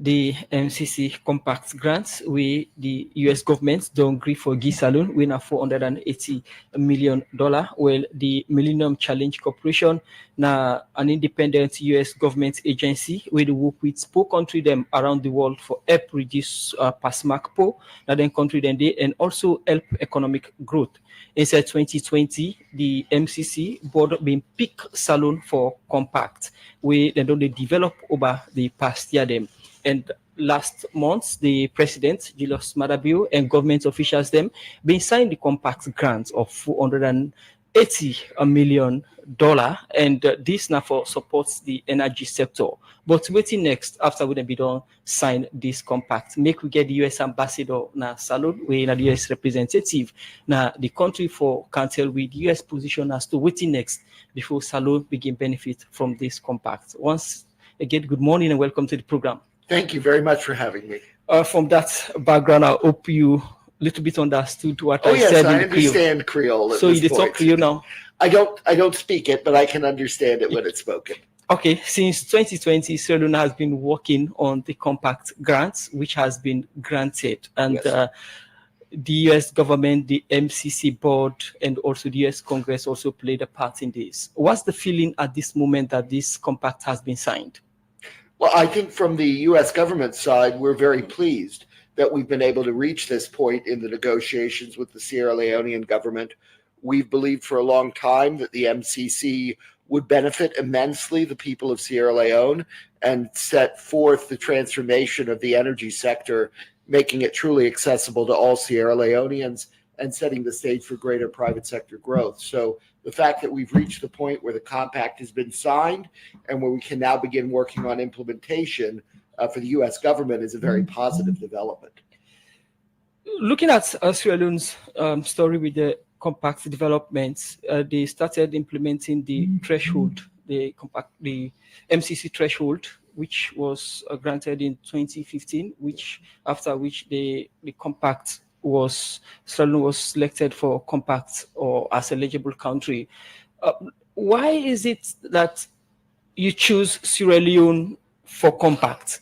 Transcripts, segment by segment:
the MCC Compact grants, we the US government don't agree for Gi Saloon, we now $480 million, while the Millennium Challenge Corporation, now an independent US government agency, we do work with poor country them around the world for help reduce pass mark poor, now then country then they and also help economic growth. Inside 2020, the MCC board been pick Saloon for Compact, we then don't they develop over the past year them. And last month, the president, Julius Madabio, and government officials them been signed the compact grant of $480 million, and this now for supports the energy sector. But waiting next after we be done sign this compact, make we get the US ambassador now Salud, we na the US representative now the country for can tell with the US position as to waiting next before Salud begin benefit from this compact. Once again, good morning and welcome to the program. Thank you very much for having me. From that background, I hope you a little bit understood what I yes, said I in understand Creole. So you talk Creole now? I don't speak it, but I can understand it when it's spoken. Okay, since 2020, Sierra Leone has been working on the compact grants, which has been granted, and Yes. The US government, the MCC board, and also the US Congress also played a part in this. What's the feeling at this moment that this compact has been signed? Well, I think from the U.S. government side, we're very pleased that we've been able to reach this point in the negotiations with the Sierra Leonean government. We've believed for a long time that the MCC would benefit immensely the people of Sierra Leone and set forth the transformation of the energy sector, making it truly accessible to all Sierra Leoneans and setting the stage for greater private sector growth. So the fact that we've reached the point where the compact has been signed and where we can now begin working on implementation for the U.S. government is a very positive development. Looking at Sierra Leone's story with the compact developments, they started implementing the threshold, the MCC threshold, which was granted in 2015, after which the compact Sierra Leone was selected for compact or as eligible country. Why is it that you choose Sierra Leone for compact?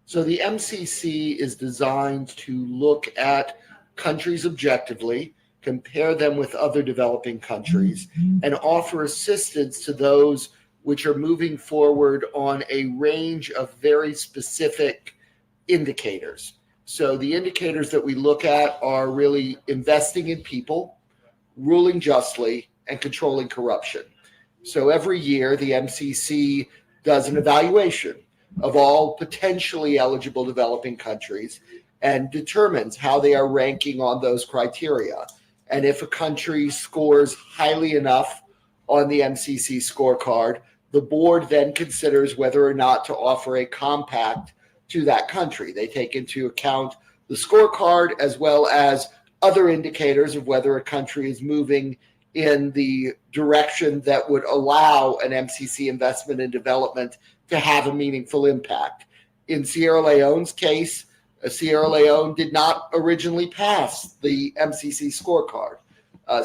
So the MCC is designed to look at countries objectively, compare them with other developing countries, and offer assistance to those which are moving forward on a range of very specific indicators. So the indicators that we look at are really investing in people, ruling justly, and controlling corruption. So every year, the MCC does an evaluation of all potentially eligible developing countries and determines how they are ranking on those criteria. And if a country scores highly enough on the MCC scorecard, the board then considers whether or not to offer a compact to that country. They take into account the scorecard as well as other indicators of whether a country is moving in the direction that would allow an MCC investment in development to have a meaningful impact. In Sierra Leone's case, Sierra Leone did not originally pass the MCC scorecard.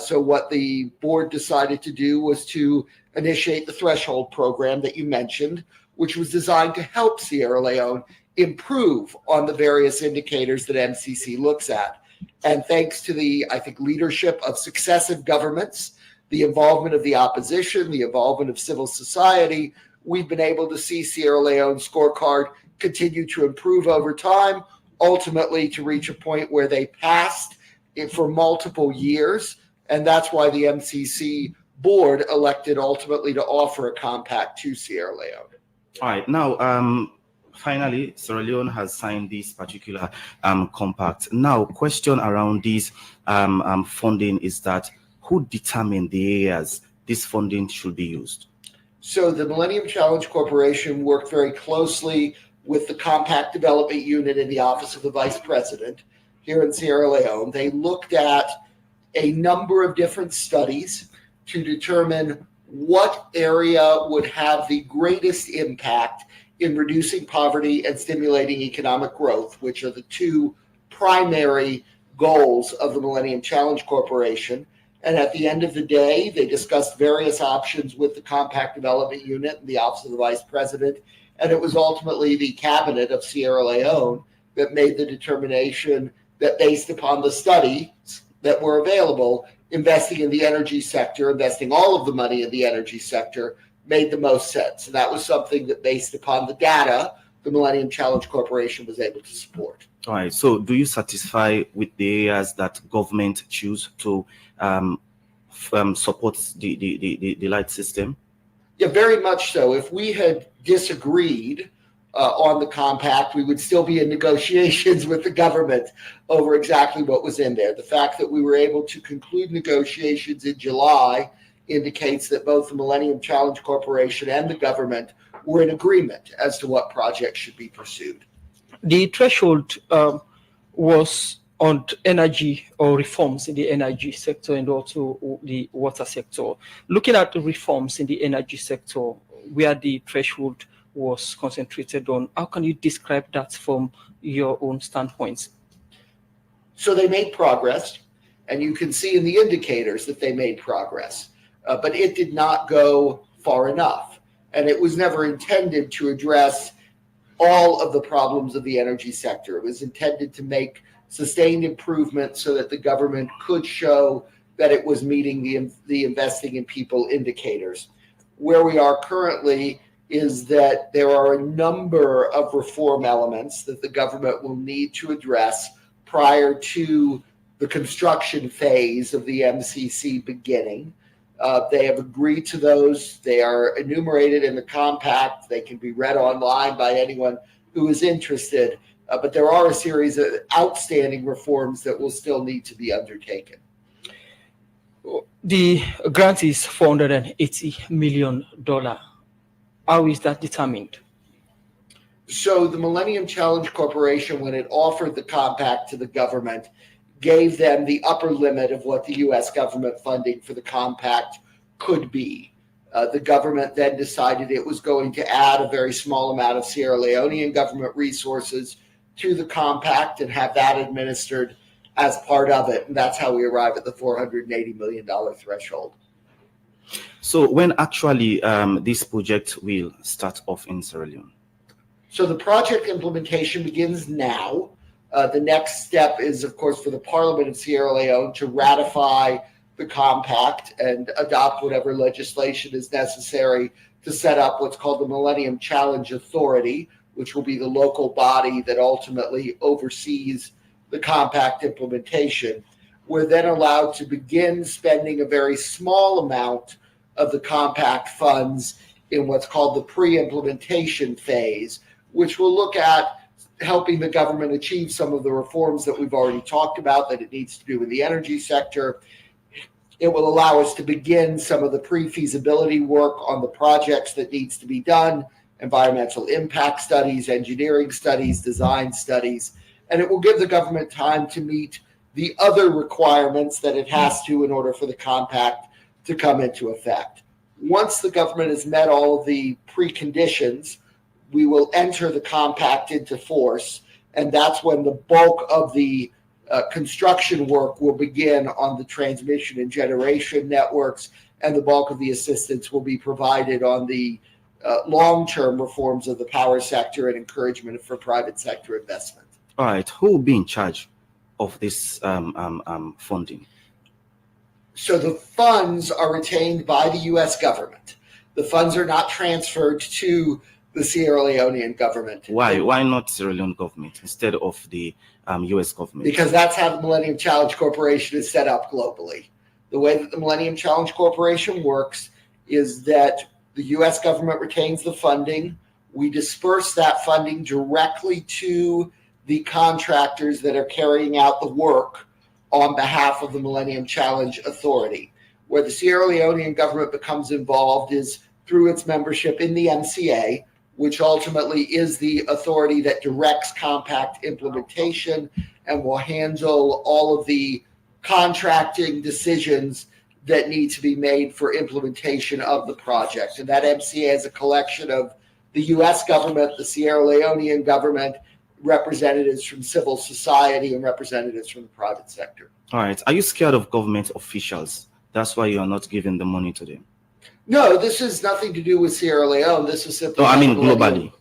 So what the board decided to do was to initiate the threshold program that you mentioned, which was designed to help Sierra Leone improve on the various indicators that MCC looks at. And thanks to the, I think, leadership of successive governments, the involvement of the opposition, the involvement of civil society, we've been able to see Sierra Leone's scorecard continue to improve over time, ultimately to reach a point where they passed it for multiple years. And that's why the MCC board elected ultimately to offer a compact to Sierra Leone. All right. Now, finally, Sierra Leone has signed this particular compact. Now, question around this funding is that who determined the areas this funding should be used? So the Millennium Challenge Corporation worked very closely with the Compact Development Unit in the Office of the Vice President here in Sierra Leone. They looked at a number of different studies to determine what area would have the greatest impact in reducing poverty and stimulating economic growth, which are the two primary goals of the Millennium Challenge Corporation. And at the end of the day, they discussed various options with the Compact Development Unit and the Office of the Vice President And it was ultimately the cabinet of Sierra Leone that made the determination that, based upon the studies that were available, investing in the energy sector, investing all of the money in the energy sector, made the most sense. And that was something that, based upon the data, the Millennium Challenge Corporation was able to support. All right. So do you satisfy with the areas that government choose to support the light system? Yeah, very much so. If we had disagreed on the compact, we would still be in negotiations with the government over exactly what was in there. The fact that we were able to conclude negotiations in July indicates that both the Millennium Challenge Corporation and the government were in agreement as to what projects should be pursued. The threshold was on energy or reforms in the energy sector and also the water sector. Looking at the reforms in the energy sector, where the threshold was concentrated on, how can you describe that from your own standpoint? So they made progress, and you can see in the indicators that they made progress, but it did not go far enough. And it was never intended to address all of the problems of the energy sector. It was intended to make sustained improvement so that the government could show that it was meeting the investing in people indicators. Where we are currently is that there are a number of reform elements that the government will need to address prior to the construction phase of the MCC beginning. They have agreed to those. They are enumerated in the compact. They can be read online by anyone who is interested. But there are a series of outstanding reforms that will still need to be undertaken. The grant is $480 million. How is that determined? So the Millennium Challenge Corporation, when it offered the compact to the government, gave them the upper limit of what the U.S. government funding for the compact could be. The government then decided it was going to add a very small amount of Sierra Leonean government resources to the compact and have that administered as part of it. And that's how we arrive at the $480 million threshold. So when actually this project will start off in Sierra Leone? So the project implementation begins now. The next step is, of course, for the Parliament of Sierra Leone to ratify the compact and adopt whatever legislation is necessary to set up what's called the Millennium Challenge Authority, which will be the local body that ultimately oversees the compact implementation. We're then allowed to begin spending a very small amount of the compact funds in what's called the pre-implementation phase, which will look at helping the government achieve some of the reforms that we've already talked about that it needs to do in the energy sector. It will allow us to begin some of the pre-feasibility work on the projects that needs to be done, environmental impact studies, engineering studies, design studies, and it will give the government time to meet the other requirements that it has to in order for the compact to come into effect. Once the government has met all of the preconditions, we will enter the compact into force, and that's when the bulk of the construction work will begin on the transmission and generation networks, and the bulk of the assistance will be provided on the long-term reforms of the power sector and encouragement for private sector investment. All right. Who will be in charge of this funding? So the funds are retained by the U.S. government. The funds are not transferred to the Sierra Leonean government. Why? Why not Sierra Leone government instead of the U.S. government? Because that's how the Millennium Challenge Corporation is set up globally. The way that the Millennium Challenge Corporation works is that the U.S. government retains the funding. We disperse that funding directly to the contractors that are carrying out the work on behalf of the Millennium Challenge Authority. Where the Sierra Leonean government becomes involved is through its membership in the MCA, which ultimately is the authority that directs compact implementation and will handle all of the contracting decisions that need to be made for implementation of the project. And that MCA is a collection of the U.S. government, the Sierra Leonean government, representatives from civil society, and representatives from the private sector. All right. Are you scared of government officials? That's why you are not giving the money to them. No, this has nothing to do with Sierra Leone. This is simply. No, I mean globally.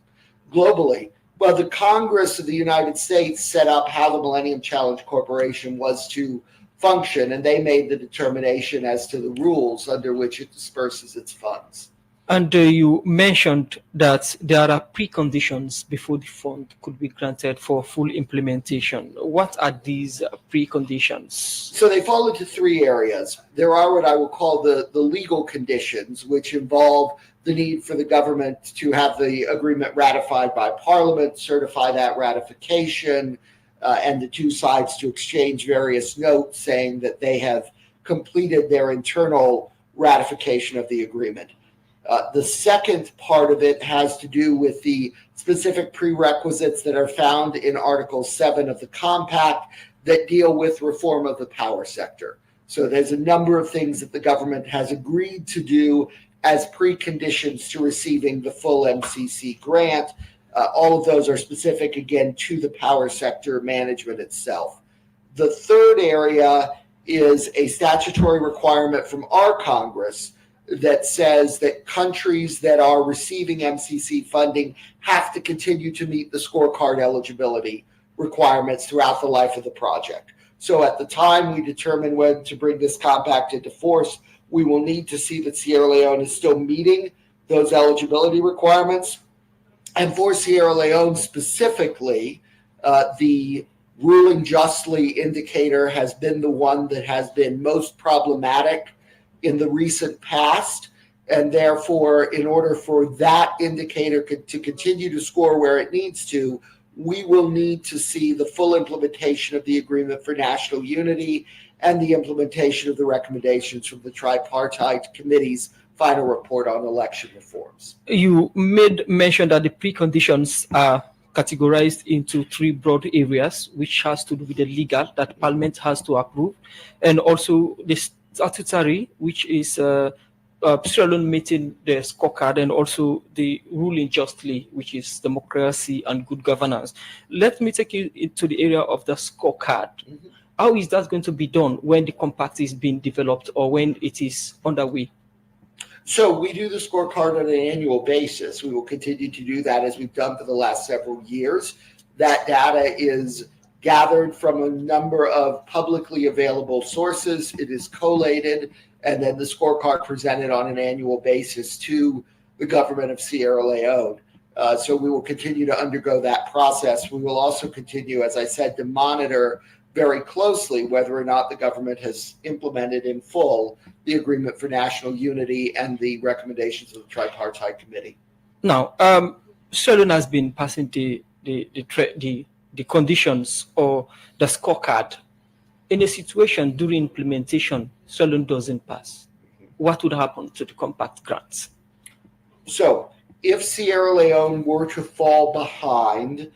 globally. Well, the Congress of the United States set up how the Millennium Challenge Corporation was to function, and they made the determination as to the rules under which it disperses its funds. And you mentioned that there are preconditions before the fund could be granted for full implementation. What are these preconditions? So they fall into three areas. There are what I will call the legal conditions, which involve the need for the government to have the agreement ratified by Parliament, certify that ratification, and the two sides to exchange various notes saying that they have completed their internal ratification of the agreement. The second part of it has to do with the specific prerequisites that are found in Article 7 of the Compact that deal with reform of the power sector. So there's a number of things that the government has agreed to do as preconditions to receiving the full MCC grant. All of those are specific, again, to the power sector management itself. The third area is a statutory requirement from our Congress that says that countries that are receiving MCC funding have to continue to meet the scorecard eligibility requirements throughout the life of the project. So at the time we determine when to bring this compact into force, we will need to see that Sierra Leone is still meeting those eligibility requirements. And for Sierra Leone specifically, the ruling justly indicator has been the one that has been most problematic in the recent past, and therefore, in order for that indicator to continue to score where it needs to, we will need to see the full implementation of the Agreement for National Unity and the implementation of the recommendations from the Tripartite Committee's final report on election reforms. You made mention that the preconditions are categorized into three broad areas, which has to do with the legal, that Parliament has to approve, and also the statutory, which is Sierra Leone meeting the scorecard, and also the ruling justly, which is democracy and good governance. Let me take you into the area of the scorecard. Mm-hmm. How is that going to be done when the compact is being developed or when it is underway? So we do the scorecard on an annual basis. We will continue to do that as we've done for the last several years. That data is gathered from a number of publicly available sources. It is collated, and then the scorecard presented on an annual basis to the government of Sierra Leone. So we will continue to undergo that process. We will also continue, as I said, to monitor very closely whether or not the government has implemented in full the Agreement for National Unity and the recommendations of the Tripartite Committee. Now, Sierra Leone has been passing the conditions or the scorecard. In a situation during implementation, Sierra Leone doesn't pass. What would happen to the compact grants? So if Sierra Leone were to fall behind,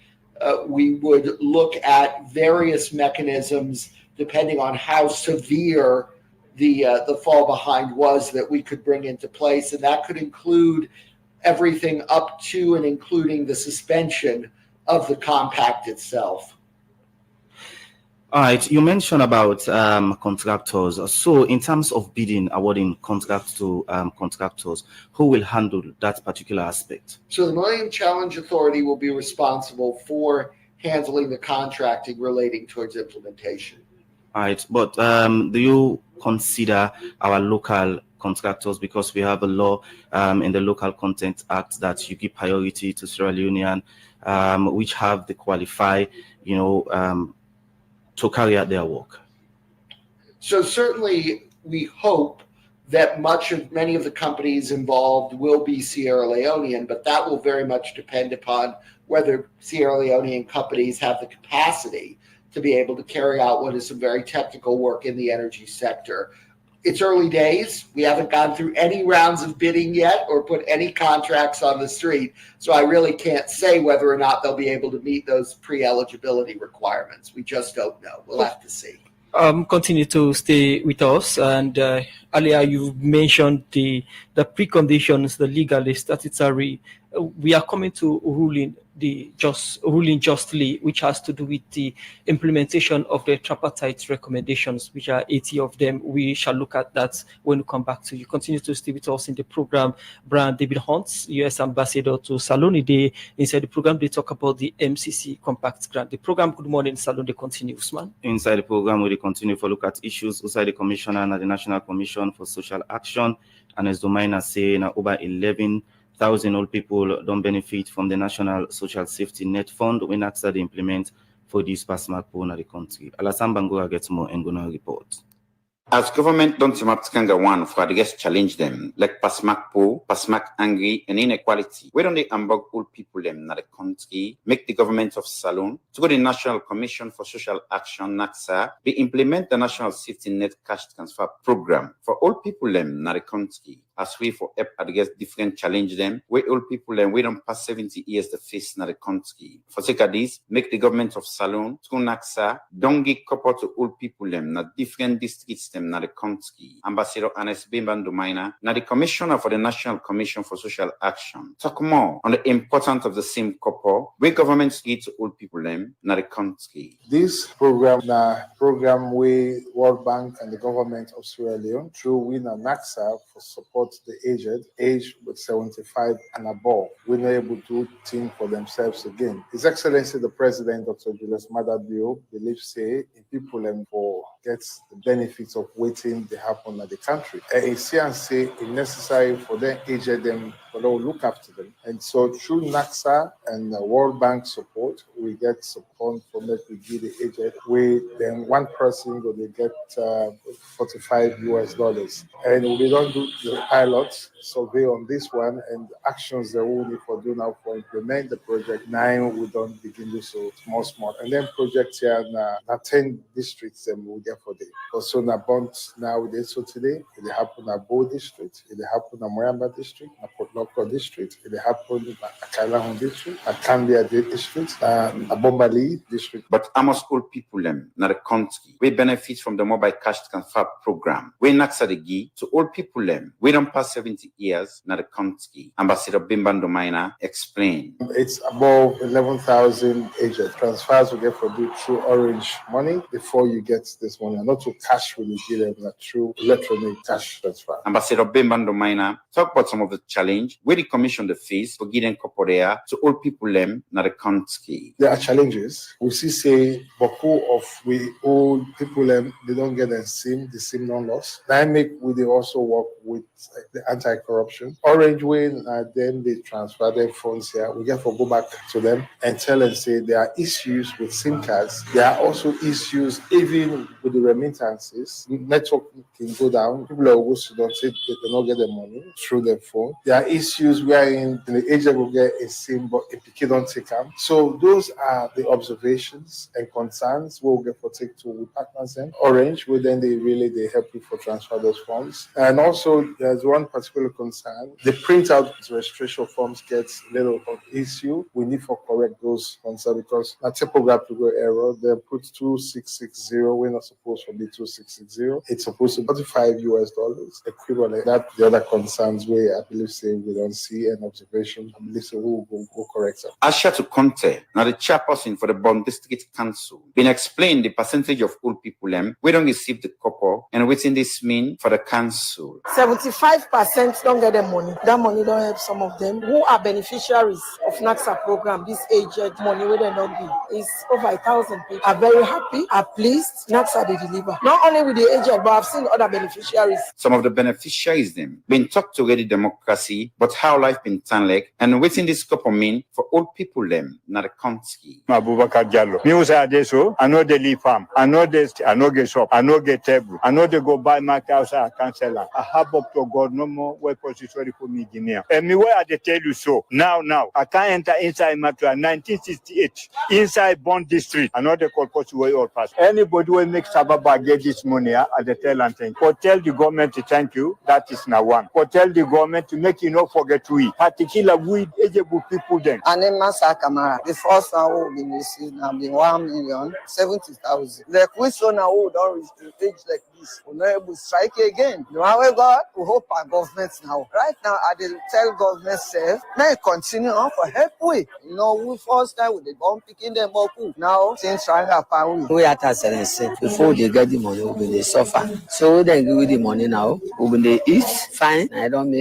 we would look at various mechanisms depending on how severe the fall behind was that we could bring into place. And that could include everything up to and including the suspension of the compact itself. All right, you mentioned about contractors. So in terms of bidding, awarding contracts to contractors, who will handle that particular aspect? So the Millennium Challenge Authority will be responsible for handling the contracting relating towards implementation. All right, but do you consider our local contractors, because we have a law in the Local Content Act that you give priority to Sierra Leonean, which have the qualify, to carry out their work? So certainly we hope that many of the companies involved will be Sierra Leonean, but that will very much depend upon whether Sierra Leonean companies have the capacity to be able to carry out what is some very technical work in the energy sector. It's early days. We haven't gone through any rounds of bidding yet or put any contracts on the street. So I really can't say whether or not they'll be able to meet those pre-eligibility requirements. We just don't know. We'll have to see. Continue to stay with us, and Earlier, you mentioned the preconditions, the legal, the statutory. We are coming to ruling justly, which has to do with the implementation of the tripartite recommendations, which are 80 of them. We shall look at that when we come back to you. Continue to stay with us in the program. Brian David Hunt, U.S. Ambassador to Salone Day. Inside the program, they talk about the MCC Compact Grant. The program, Good Morning Salone Day, continues, man. Inside the program, we will continue to look at issues outside the Commissioner and the National Commission for Social Action. And as the miner say, over 11,000 old people don't benefit from the National Social Safety Net Fund when AXA implement for this PASMAC in the country. Alassane Bangura gets more and gonna report. As government don't seem to kanga one for the guests challenge them, like PASMAC poor, PASMAC angry, and inequality. Why don't they ambog old people them na the country, make the government of Salone, to go to the National Commission for Social Action, NACSA, they implement the National Safety Net Cash Transfer Program for old people them na the country. As we for help against different challenge them, where old people them we don't pass 70 years to face na the country. For sake of this, make the government of Salone, through NACSA, don't give copper to old people them na different districts them na the country. Ambassador Ernest Bimbandomaina, na the Commissioner for the National Commission for Social Action, talk more on the importance of the same copper where governments give to old people them na the country. This program na program where World Bank and the government of Sierra Leone through WINA NACSA for support the aged with 75 and above. We're not able to think for themselves again. His Excellency the President, Dr. Julius Maada Bio, believes say in people and for gets the benefits of waiting they happen at the country. And he say it's necessary for them aged them for them look after them. And so through NACSA and World Bank support, we get support from that we give the aged where then one person go they get $45. And we don't do the pilot survey on this one and actions that we need for do now for implement the project. 9 we don't begin to so small and then projects here na 10 districts and we get for them. Also na Bont now with so today it happen na Bo district, it happen na Moyamba district, na Port Loko district, it happen na Akalahon district, na Kambia district, na Bombali district. But almost all people them na the country we benefit from the mobile cash transfer program. We NACSA the give to all people them we don't pass 70 years na the country. Ambassador Bimbandomaina explain. It's above 11,000 aged transfers we get for do through Orange money before you get this money. Not to cash when you give them, but through electronic cash transfer. Ambassador Bimbandomaina talk about some of the challenge where the commission the face for giving corporea to all people them na the country. There are challenges. We see say Boku of we old people them they don't get the SIM non-loss. That make we they also work with the anti-corruption. Orange way then they transfer their funds here. We get to go back to them and tell and say there are issues with SIM cards. There are also issues even with the remittances. Network can go down. People are also don't say they cannot get the money through their phone. There are issues wherein the agent will get a SIM but a PK don't take them. So those are the observations and concerns we'll get for take to partners and Orange where then they help you for transfer those funds. And also there's one particular concern. The printout registration forms gets a little issue. We need to correct those concerns because a typographical error. They put 2660. We're not supposed to be 2660. It's supposed to be $45 equivalent. That the other concerns where I believe say we don't see an observation. I believe say we will go correct them. Asha to Conte, now the chairperson for the Bond District Council, been explained the percentage of old people them we don't receive the copper and what's this mean for the council. 75% don't get the money. That money don't help some of them who are beneficiaries of NACSA program. This aged money where they don't give is over 1,000 people are very happy, are pleased. NACSA they deliver. Not only with the aged, but I've seen other beneficiaries. Some of the beneficiaries them been talked to ready democracy, but how life been turned like and waiting this couple mean for old people them not the country. Abubakar Jallo. Me was a so I know they leave farm. I know this. I know get shop. I know get table. I know they go buy market outside. I cancel. I have up to God no more work position for me Guinea. And me where they tell you so. Now I can't enter inside Matra 1968 inside Bond District. I know they call post way all pass. Anybody will make Sababa get this money at the tail and thing. Or tell the government to thank you. That is now one. Or tell the government to make you not forget we. Particular we eligible people then. And then Masa Kamara. The first one will be received now be 1,070,000. The question now who don't reach the age like this. We're not able to strike again. No matter God, we hope our government now. Right now, I did tell government self, now continue on for help we. You know, we first time with the bomb picking them up. Now, things trying to happen. We at a certain set. Before they get the money, they suffer. So they give the money now. When they eat, fine. I don't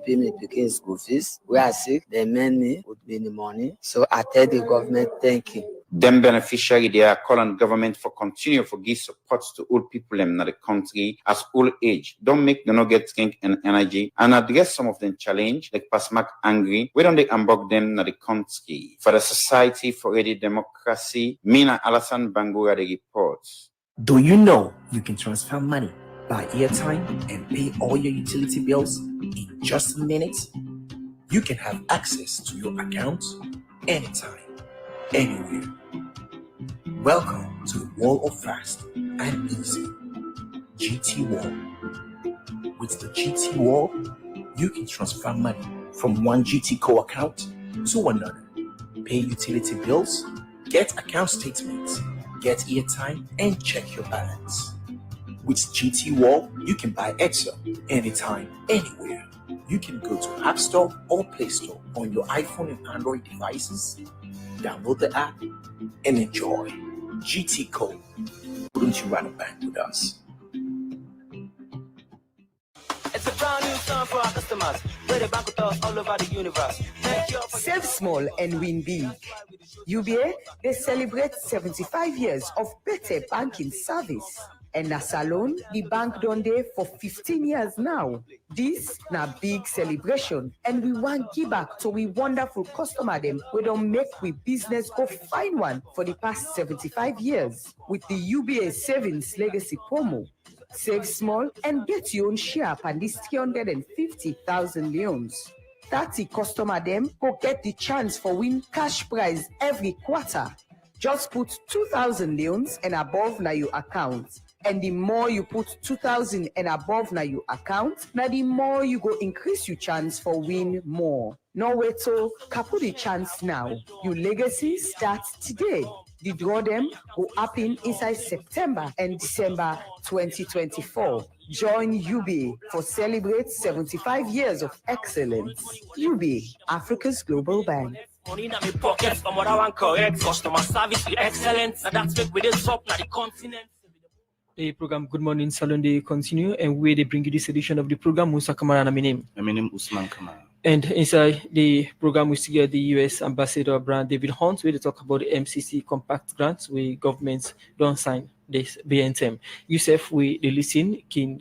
pay me picking school fees. We are sick. They mend me with me the money. So I tell the government, thank you. Them beneficiary, they are calling government for continue for give support to old people in the country as old age. Don't make them not get strength and energy and address some of them challenge like Pasmak angry. We don't they unbug them in the country for the Society for Ready Democracy. Mina Alasan Bangura the reports. Do you know you can transfer money, buy airtime, and pay all your utility bills in just minutes? You can have access to your account anytime, anywhere. Welcome to the world of fast and easy. GT World. With the GT World, you can transfer money from one GT Co account to another, pay utility bills, get account statements, get airtime, and check your balance. With GT World, you can buy Excel anytime, anywhere. You can go to App Store or Play Store on your iPhone and Android devices, download the app, and enjoy. GT Co. Wouldn't you rather bank with us? It's a brand new song for our customers. Where they bank with us all over the universe. Save small and win big. UBA, they celebrate 75 years of better banking service. And na Salon, the bank done there for 15 years now. This na big celebration, and we want give back to we wonderful customer them. We don't make we business go find one for the past 75 years with the UBA Savings Legacy promo. Save small and get your own share on this 350,000 loans. 30 customer them go get the chance for win cash prize every quarter. Just put 2,000 loans and above na your account. And the more you put 2,000 and above na your account, now the more you go increase your chance for win more. No wait till kapu the chance now. Your legacy starts today. The draw them go happen inside September and December 2024. Join UBA for celebrate 75 years of excellence. UBA, Africa's global bank. Money in my pockets, I'm what I want correct. Customer service, the excellence. And that's make with this up na the continent. The program Good Morning Salon they continue, and where they bring you this edition of the program. Musa Kamara and my name Usman Kamara. And inside the program we see the US Ambassador Brand David Hunt, where they talk about the MCC compact grants where governments don't sign this BNTM. Yusuf, we listen can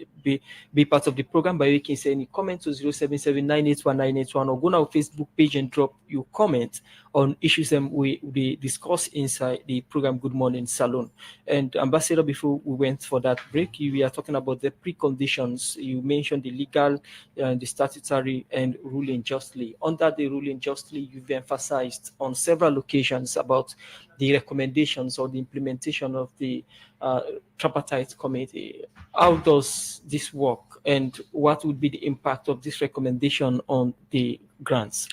be part of the program by you can send any comment to 077981981 or go on our Facebook page and drop your comment on issues we discuss inside the program Good Morning Salon. And Ambassador, before we went for that break, we are talking about the preconditions. You mentioned the legal, the statutory, and ruling justly. Under the ruling justly, you've emphasized on several occasions about the recommendations or the implementation of the tripartite committee. How does this work, and what would be the impact of this recommendation on the grants?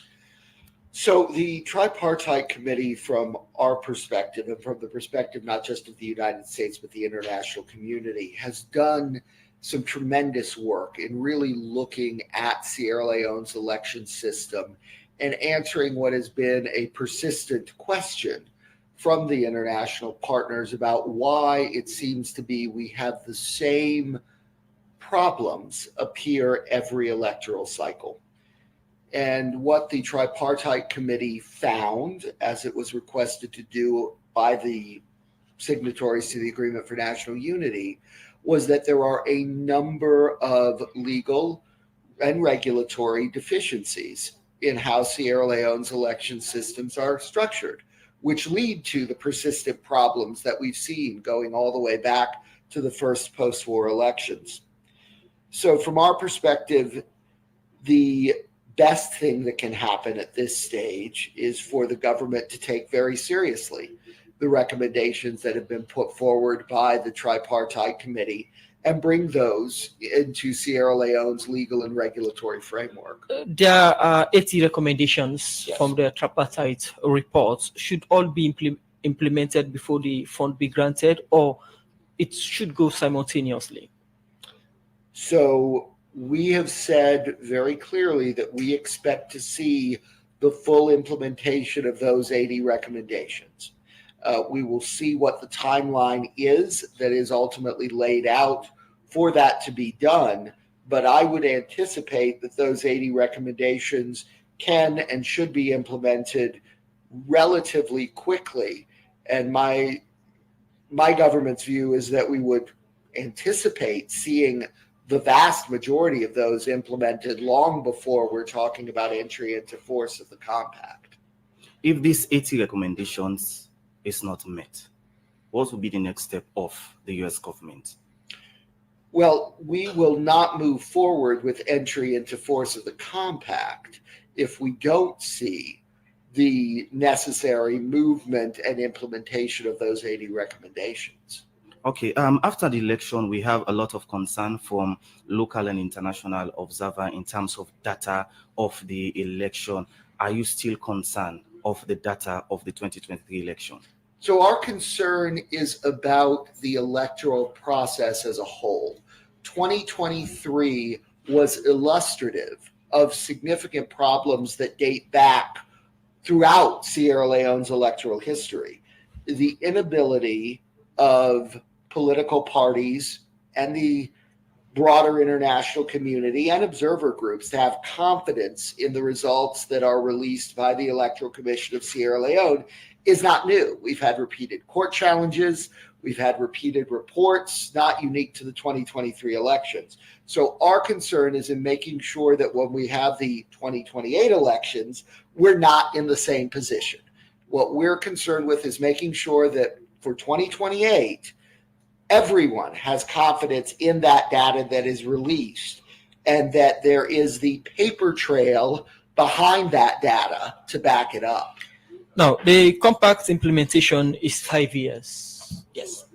So the tripartite committee, from our perspective and from the perspective not just of the United States but the international community, has done some tremendous work in really looking at Sierra Leone's election system and answering what has been a persistent question from the international partners about why it seems to be we have the same problems appear every electoral cycle. And what the tripartite committee found, as it was requested to do by the signatories to the Agreement for National Unity, was that there are a number of legal and regulatory deficiencies in how Sierra Leone's election systems are structured, which lead to the persistent problems that we've seen going all the way back to the first post-war elections. So from our perspective, the best thing that can happen at this stage is for the government to take very seriously the recommendations that have been put forward by the tripartite committee and bring those into Sierra Leone's legal and regulatory framework. There are 80 recommendations from the tripartite reports. Should all be implemented before the fund be granted, or it should go simultaneously? So we have said very clearly that we expect to see the full implementation of those 80 recommendations. We will see what the timeline is that is ultimately laid out for that to be done. But I would anticipate that those 80 recommendations can and should be implemented relatively quickly. And my government's view is that we would anticipate seeing the vast majority of those implemented long before we're talking about entry into force of the compact. If these 80 recommendations is not met, what will be the next step of the US government? Well, we will not move forward with entry into force of the compact if we don't see the necessary movement and implementation of those 80 recommendations. Okay, after the election, we have a lot of concern from local and international observers in terms of data of the election. Are you still concerned of the data of the 2023 election? So our concern is about the electoral process as a whole. 2023 was illustrative of significant problems that date back throughout Sierra Leone's electoral history. The inability of political parties and the broader international community and observer groups to have confidence in the results that are released by the Electoral Commission of Sierra Leone is not new. We've had repeated court challenges. We've had repeated reports, not unique to the 2023 elections. So our concern is in making sure that when we have the 2028 elections, we're not in the same position. What we're concerned with is making sure that for 2028, everyone has confidence in that data that is released and that there is the paper trail behind that data to back it up. Now, the compact implementation is 5 years. Yes.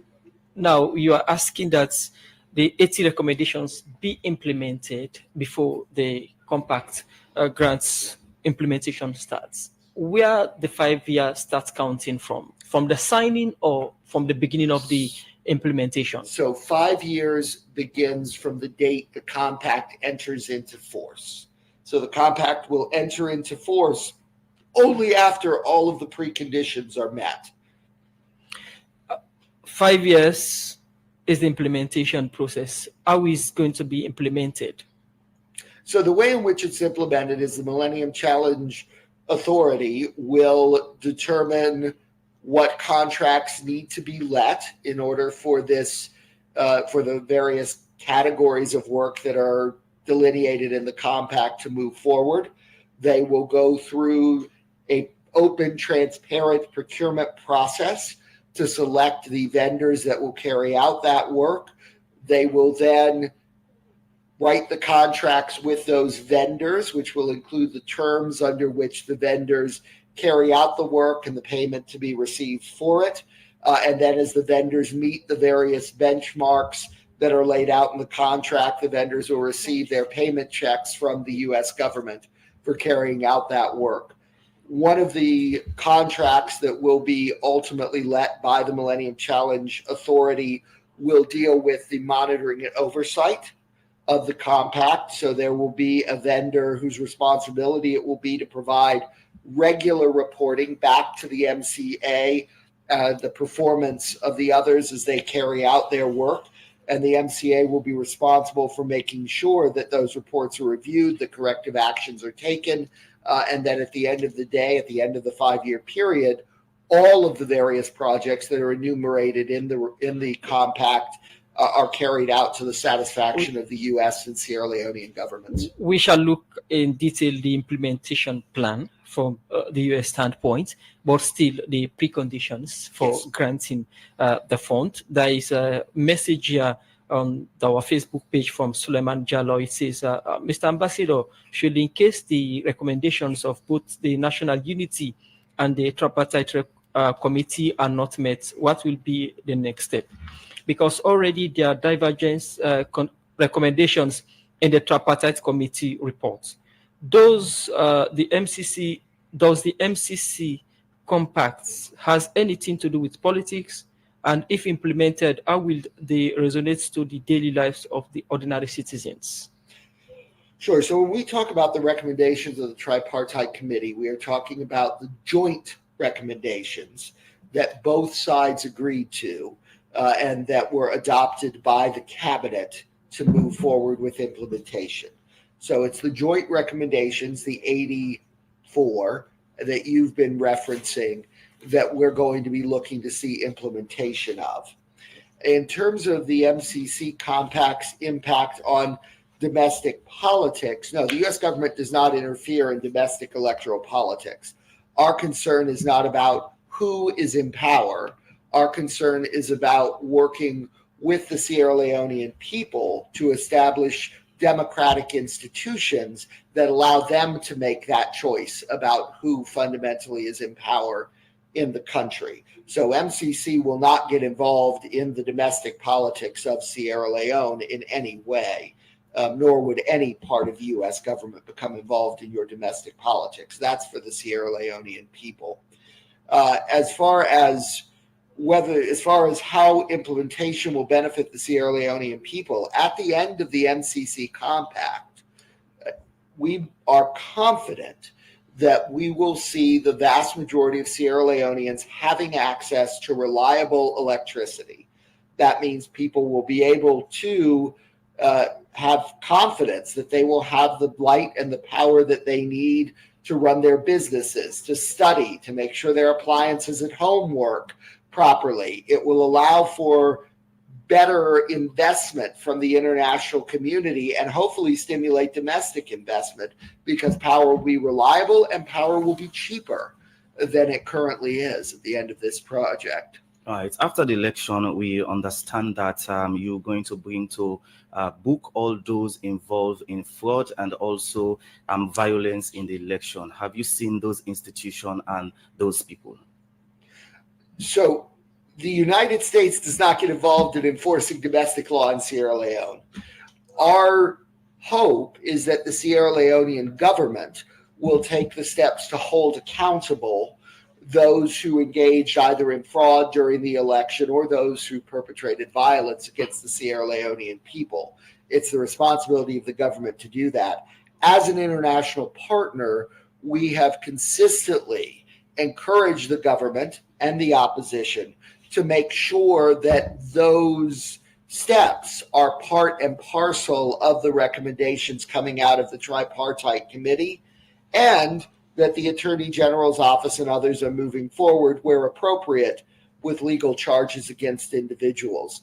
Now, you are asking that the 80 recommendations be implemented before the compact grants implementation starts. Where the 5 years starts counting from the signing or from the beginning of the implementation? So 5 years begins from the date the compact enters into force. So the compact will enter into force only after all of the preconditions are met. 5 years is the implementation process. How is it going to be implemented? So the way in which it's implemented is the Millennium Challenge Authority will determine what contracts need to be let in order for this, for the various categories of work that are delineated in the compact to move forward. They will go through an open, transparent procurement process to select the vendors that will carry out that work. They will then write the contracts with those vendors, which will include the terms under which the vendors carry out the work and the payment to be received for it. And then as the vendors meet the various benchmarks that are laid out in the contract, the vendors will receive their payment checks from the U.S. government for carrying out that work. One of the contracts that will be ultimately let by the Millennium Challenge Authority will deal with the monitoring and oversight of the compact. So there will be a vendor whose responsibility it will be to provide regular reporting back to the MCA, the performance of the others as they carry out their work. And the MCA will be responsible for making sure that those reports are reviewed, the corrective actions are taken, and then at the end of the day, at the end of the 5-year period, all of the various projects that are enumerated in the compact are carried out to the satisfaction of the U.S. and Sierra Leonean governments. We shall look in detail the implementation plan from the U.S. standpoint, but still the preconditions for granting the fund. There is a message here on our Facebook page from Suleiman Jallo. It says, Mr. Ambassador, should in case the recommendations of both the National Unity and the Tripartite Committee are not met, what will be the next step? Because already there are divergence recommendations in the Tripartite Committee report. Does the MCC compacts has anything to do with politics, And if implemented, how will they resonate to the daily lives of the ordinary citizens? Sure. So when we talk about the recommendations of the tripartite committee, we are talking about the joint recommendations that both sides agreed to and that were adopted by the cabinet to move forward with implementation. So it's the joint recommendations, the 84 that you've been referencing, that we're going to be looking to see implementation of. In terms of the MCC compact's impact on domestic politics, no, the U.S. government does not interfere in domestic electoral politics. Our concern is not about who is in power. Our concern is about working with the Sierra Leonean people to establish democratic institutions that allow them to make that choice about who fundamentally is in power in the country. So MCC will not get involved in the domestic politics of Sierra Leone in any way, nor would any part of the U.S. government become involved in your domestic politics. That's for the Sierra Leonean people. As far as how implementation will benefit the Sierra Leonean people, at the end of the MCC compact, we are confident that we will see the vast majority of Sierra Leoneans having access to reliable electricity. That means people will be able to have confidence that they will have the light and the power that they need to run their businesses, to study, to make sure their appliances at home work properly. It will allow for better investment from the international community and hopefully stimulate domestic investment, because power will be reliable and power will be cheaper than it currently is at the end of this project. All right. After the election, we understand that you're going to bring to book all those involved in fraud and also violence in the election. Have you seen those institutions and those people? So the United States does not get involved in enforcing domestic law in Sierra Leone. Our hope is that the Sierra Leonean government will take the steps to hold accountable those who engaged either in fraud during the election or those who perpetrated violence against the Sierra Leonean people. It's the responsibility of the government to do that. As an international partner, we have consistently encouraged the government and the opposition to make sure that those steps are part and parcel of the recommendations coming out of the tripartite committee, and that the Attorney General's office and others are moving forward where appropriate with legal charges against individuals.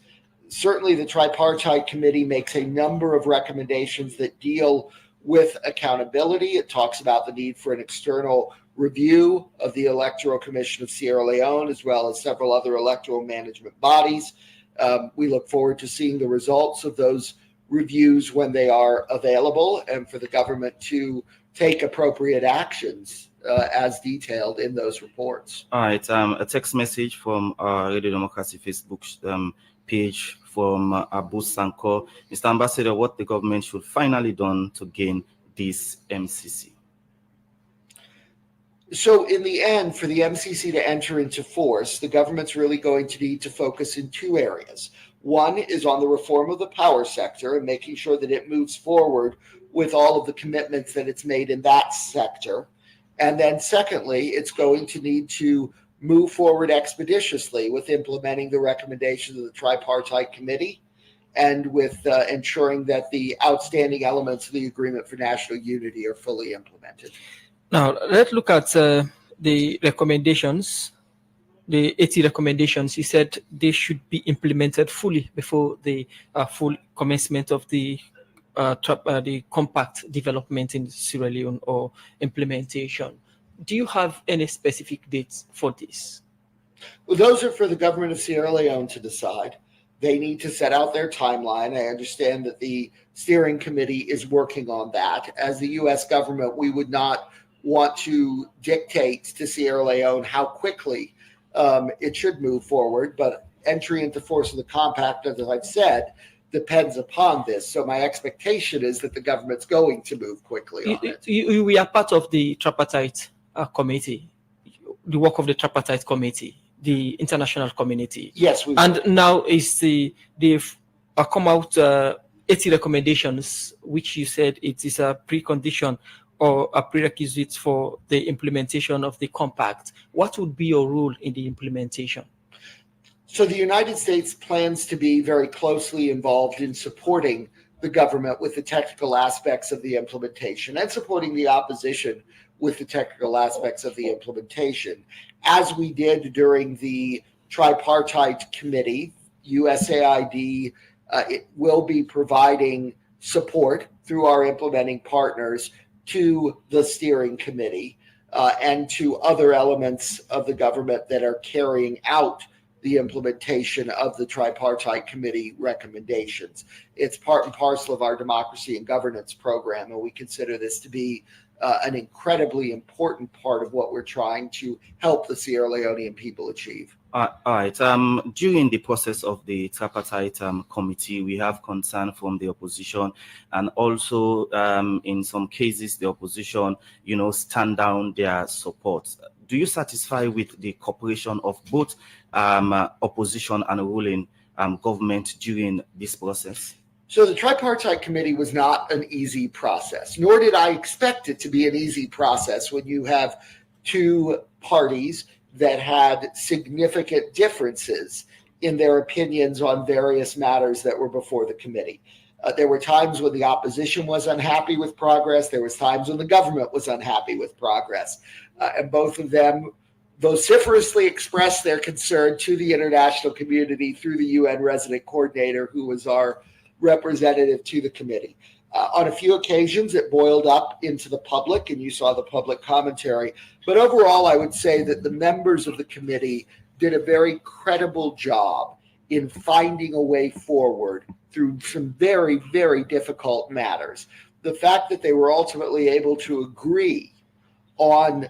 Certainly, the tripartite committee makes a number of recommendations that deal with accountability. It talks about the need for an external review of the Electoral Commission of Sierra Leone, as well as several other electoral management bodies. We look forward to seeing the results of those reviews when they are available, and for the government to take appropriate actions as detailed in those reports. All right. A text message from our Radio Democracy Facebook page from Abu Sanko. Mr. Ambassador, what the government should finally done to gain this MCC? So in the end, for the MCC to enter into force, the government's really going to need to focus in two areas. One is on the reform of the power sector and making sure that it moves forward with all of the commitments that it's made in that sector. And then secondly, it's going to need to move forward expeditiously with implementing the recommendations of the tripartite committee and with ensuring that the outstanding elements of the Agreement for National Unity are fully implemented. Now, let's look at the recommendations, the 80 recommendations. He said they should be implemented fully before the full commencement of the compact development in Sierra Leone or implementation. Do you have any specific dates for this? Well, those are for the government of Sierra Leone to decide. They need to set out their timeline. I understand that the steering committee is working on that. As the U.S. government, we would not want to dictate to Sierra Leone how quickly it should move forward, but entry into force of the compact, as I've said, depends upon this. So my expectation is that the government's going to move quickly on it. We are part of the tripartite committee, the work of the tripartite committee. the international community. Yes, we and now is they've come out 80 recommendations, which you said it is a precondition or a prerequisite for the implementation of the compact. What would be your role in the implementation? So the United States plans to be very closely involved in supporting the government with the technical aspects of the implementation and supporting the opposition with the technical aspects of the implementation, as we did during the tripartite committee. USAID it will be providing support through our implementing partners to the steering committee and to other elements of the government that are carrying out the implementation of the tripartite committee recommendations. It's part and parcel of our democracy and governance program, and we consider this to be an incredibly important part of what we're trying to help the Sierra Leonean people achieve. All right. During the process of the tripartite committee, we have concern from the opposition, and also in some cases, the opposition, stand down their support. Do you satisfy with the cooperation of both opposition and ruling government during this process? So the tripartite committee was not an easy process, nor did I expect it to be an easy process when you have two parties that had significant differences in their opinions on various matters that were before the committee. There were times when the opposition was unhappy with progress. There was times when the government was unhappy with progress. And both of them vociferously expressed their concern to the international community through the UN resident coordinator, who was our representative to the committee. On a few occasions, it boiled up into the public, and you saw the public commentary. But overall, I would say that the members of the committee did a very credible job in finding a way forward through some very, very difficult matters. The fact that they were ultimately able to agree on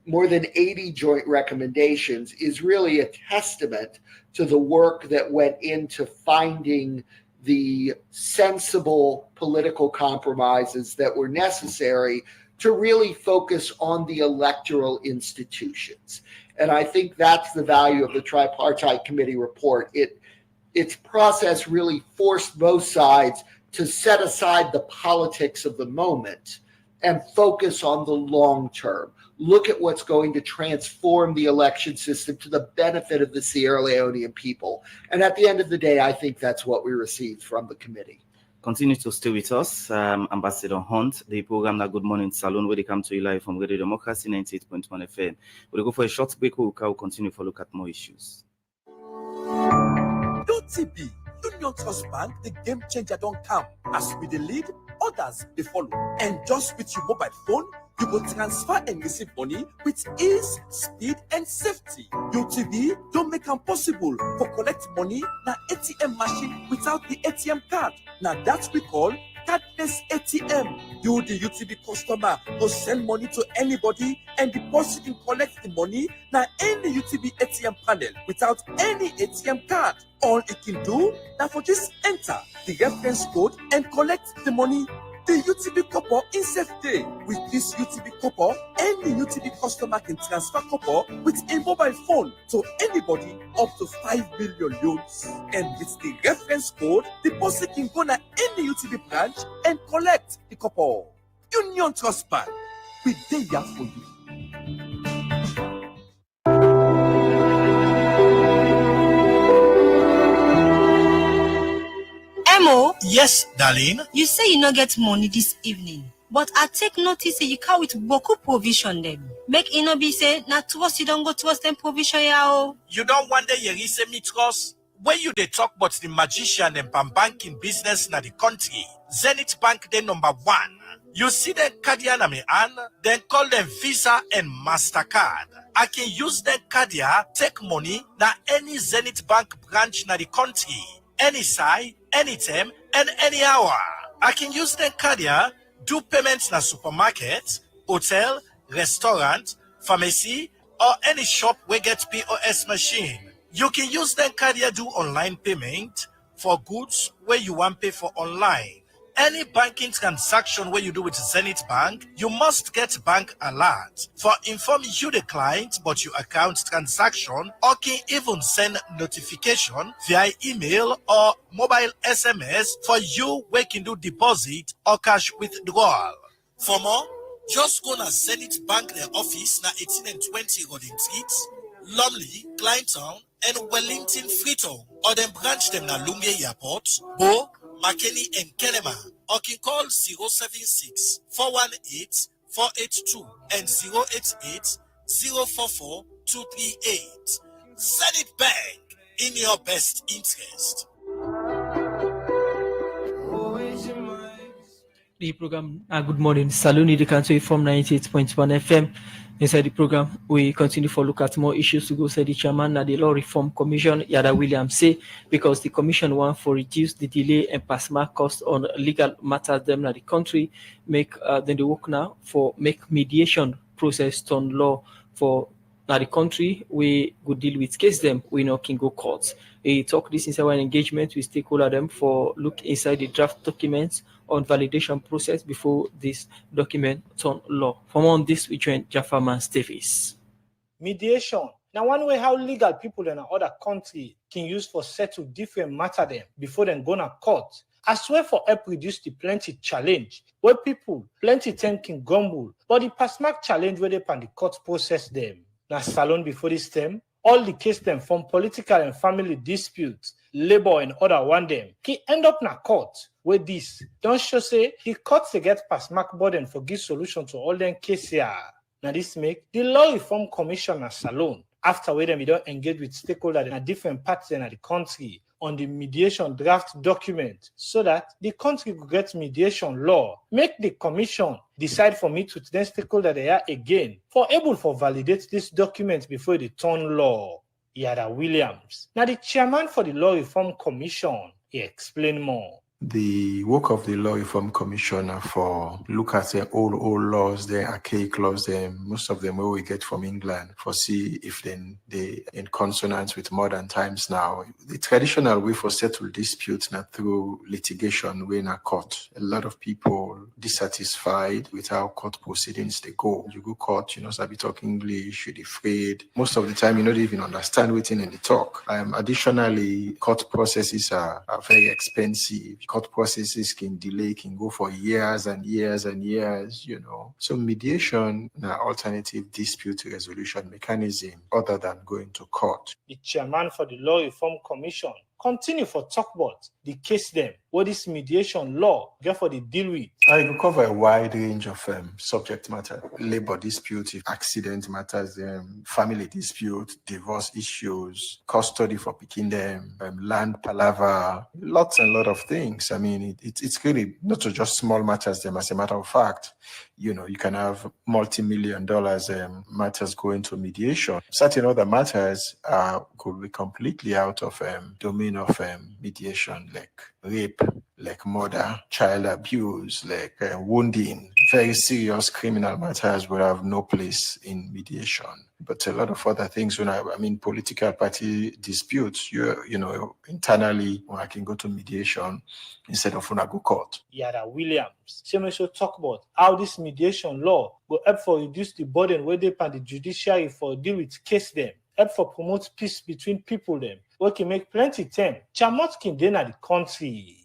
more than 80 joint recommendations is really a testament to the work that went into finding the sensible political compromises that were necessary to really focus on the electoral institutions. And I think that's the value of the tripartite committee report. Its process really forced both sides to set aside the politics of the moment and focus on the long term. Look at what's going to transform the election system to the benefit of the Sierra Leonean people. And at the end of the day, I think that's what we received from the committee. Continue to stay with us, Ambassador Hunt. The program now Good Morning Saloon, where they come to you live from Radio Democracy 98.1 FM. We'll go for a short break. We'll continue to look at more issues. TB, Union Trust Bank, the game changer don't come. As we the lead, others they follow. And just with your mobile phone, you will transfer and receive money with ease, speed, and safety. UTB don't make it possible for collect money na ATM machine without the ATM card. Now that's we call cardless ATM. You, the UTB customer, will send money to anybody and deposit and collect the money na any UTB ATM panel without any ATM card. All it can do now for just enter the reference code and collect the money. The UTB copper in safe day. With this UTB copper, any UTB customer can transfer copper with a mobile phone to anybody up to 5 billion loans. And with the reference code, the person can go to any UTB branch and collect the copper. Union Trust Bank, we there for you. Emo? Yes, darling. You say you no get money this evening, but I take notice say you come with boku provision them. Make it no be say na trust you don't go trust them provision ya. You don't wonder you say me trust? When you they talk about the magician and banking business na the country, Zenith Bank they number 1. You see them cardia na me an, then call them Visa and MasterCard. I can use them cardia, take money na any Zenith Bank branch na the country. Any side, anytime, and any hour. I can use the cardia, do payments na supermarket, hotel, restaurant, pharmacy, or any shop where get POS machine. You can use the cardia do online payment for goods where you want pay for online. any banking transaction where you do with Zenith Bank, you must get bank alert for inform you the client but your account transaction, or can even send notification via email or mobile SMS for you where can do deposit or cash withdrawal. For more, just go to Zenith Bank their office na 18 and 20 Golden Street, Lumley, Kleintown, and Wellington Freetown, or then branch them na Lunge Airport, Bo, McKinney, and Kenema, or can call 076 418 482 and 088 044 238. Zenith Bank, in your best interest. The program, Good Morning Saloon, the country from 98.1 FM. Inside the program, we continue to look at more issues to go, said the chairman of the Law Reform Commission, Yada Williams, say, because the commission want for reduce the delay and pass mark cost on legal matters them in the country, make then the work now for make mediation process turn law for the country, we could deal with case them, we know can go courts. We talk this inside our engagement with stakeholder them for look inside the draft documents on validation process before this document turn law. For more on this, we join Jaffarman Davis. Mediation. Now, one way how legal people in other country can use for settle different matter them before then go to court. As well for help reduce the plenty challenge where people plenty time can grumble, but the past mark challenge where they pan the court process them. Now, salon before this term, all the case them from political and family disputes, labor and other one them can end up in a court where this don't show say the courts they get past mark burden for give solution to all them cases here. Now this make the Law Reform Commission a salon after where them we don't engage with stakeholders in a different parts in the country on the mediation draft document so that the country could get mediation law. Make the commission decide for me to then stakeholder they are again for able for validate this document before they turn law. Yada Williams. Now the chairman for the Law Reform Commission, he explained more. The work of the Law Reform Commissioner for look at the old laws, the archaic laws, most of them where we get from England, for see if then they in consonance with modern times now. The traditional way for settle disputes now through litigation, we're in a court. A lot of people dissatisfied with how court proceedings they go. You go court, you know, so be talk English, you're afraid. Most of the time, you don't even understand what's in the talk. Additionally, court processes are very expensive. Court processes can delay, can go for years and years and years, you know. So mediation, an alternative dispute resolution mechanism other than going to court. The chairman for the Law Reform Commission continue for talk about the case them, what is mediation law, get for the deal with. I will cover a wide range of subject matter, labor dispute, accident matters, family dispute, divorce issues, custody for picking them, land palaver, lots and lot of things. I mean, it's really not just small matters. Them, as a matter of fact, you know, you can have multi-million-dollar matters going to mediation. Certain other matters could be completely out of domain of mediation, like rape, like murder, child abuse, like wounding. Very serious criminal matters will have no place in mediation. But a lot of other things, political party disputes, you know, internally, I can go to mediation instead of when I go court. Yada Williams. So we should talk about how this mediation law will help for reduce the burden where they pan the judiciary for deal with case them, help for promote peace between people them, we can make plenty time. Chamot can then at the country.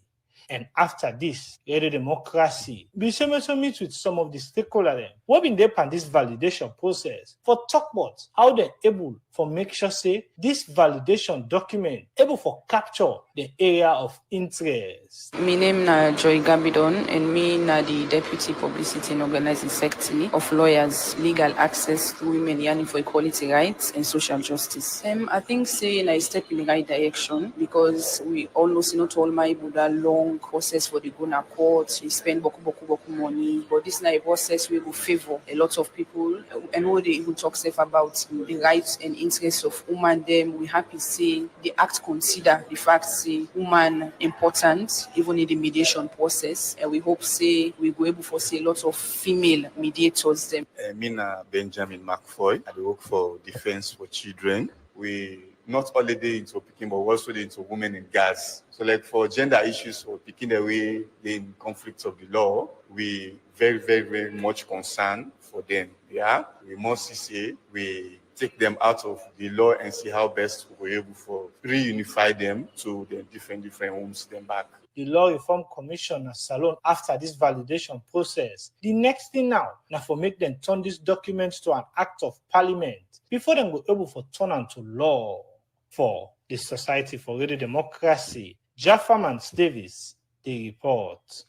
And after this, the democracy. Be same to meet with some of the stakeholders. What been there on this validation process for talk about how they're able for make sure say this validation document able for capture the area of interest. My name is Joy Gabidon and me na the Deputy Publicity and Organizing Secretary of Lawyers Legal Access to Women yearning for Equality Rights and Social Justice. I think saying I step in the right direction because we almost not all my Buddha long process for the Guna court. We spend boku money, but this is a process we will favor a lot of people and what they even talk safe about the rights and interests of women. Them we happy say the act consider the fact say women important even in the mediation process, and we hope say we go able to see a lot of female mediators. Them. Me na Benjamin McFoy. I work for Defense for Children. We not only they into picking, but also they into women in gas. So like for gender issues or picking away in conflicts of the law, we very, very, very much concerned for them. Yeah, we must say we take them out of the law and see how best we're able to reunify them to the different homes, them back. The Law Reform Commission as Salone after this validation process. The next thing now for make them turn these documents to an act of parliament before them go able to turn into law for the Society for Radio Democracy. Jafferman Davis, the report.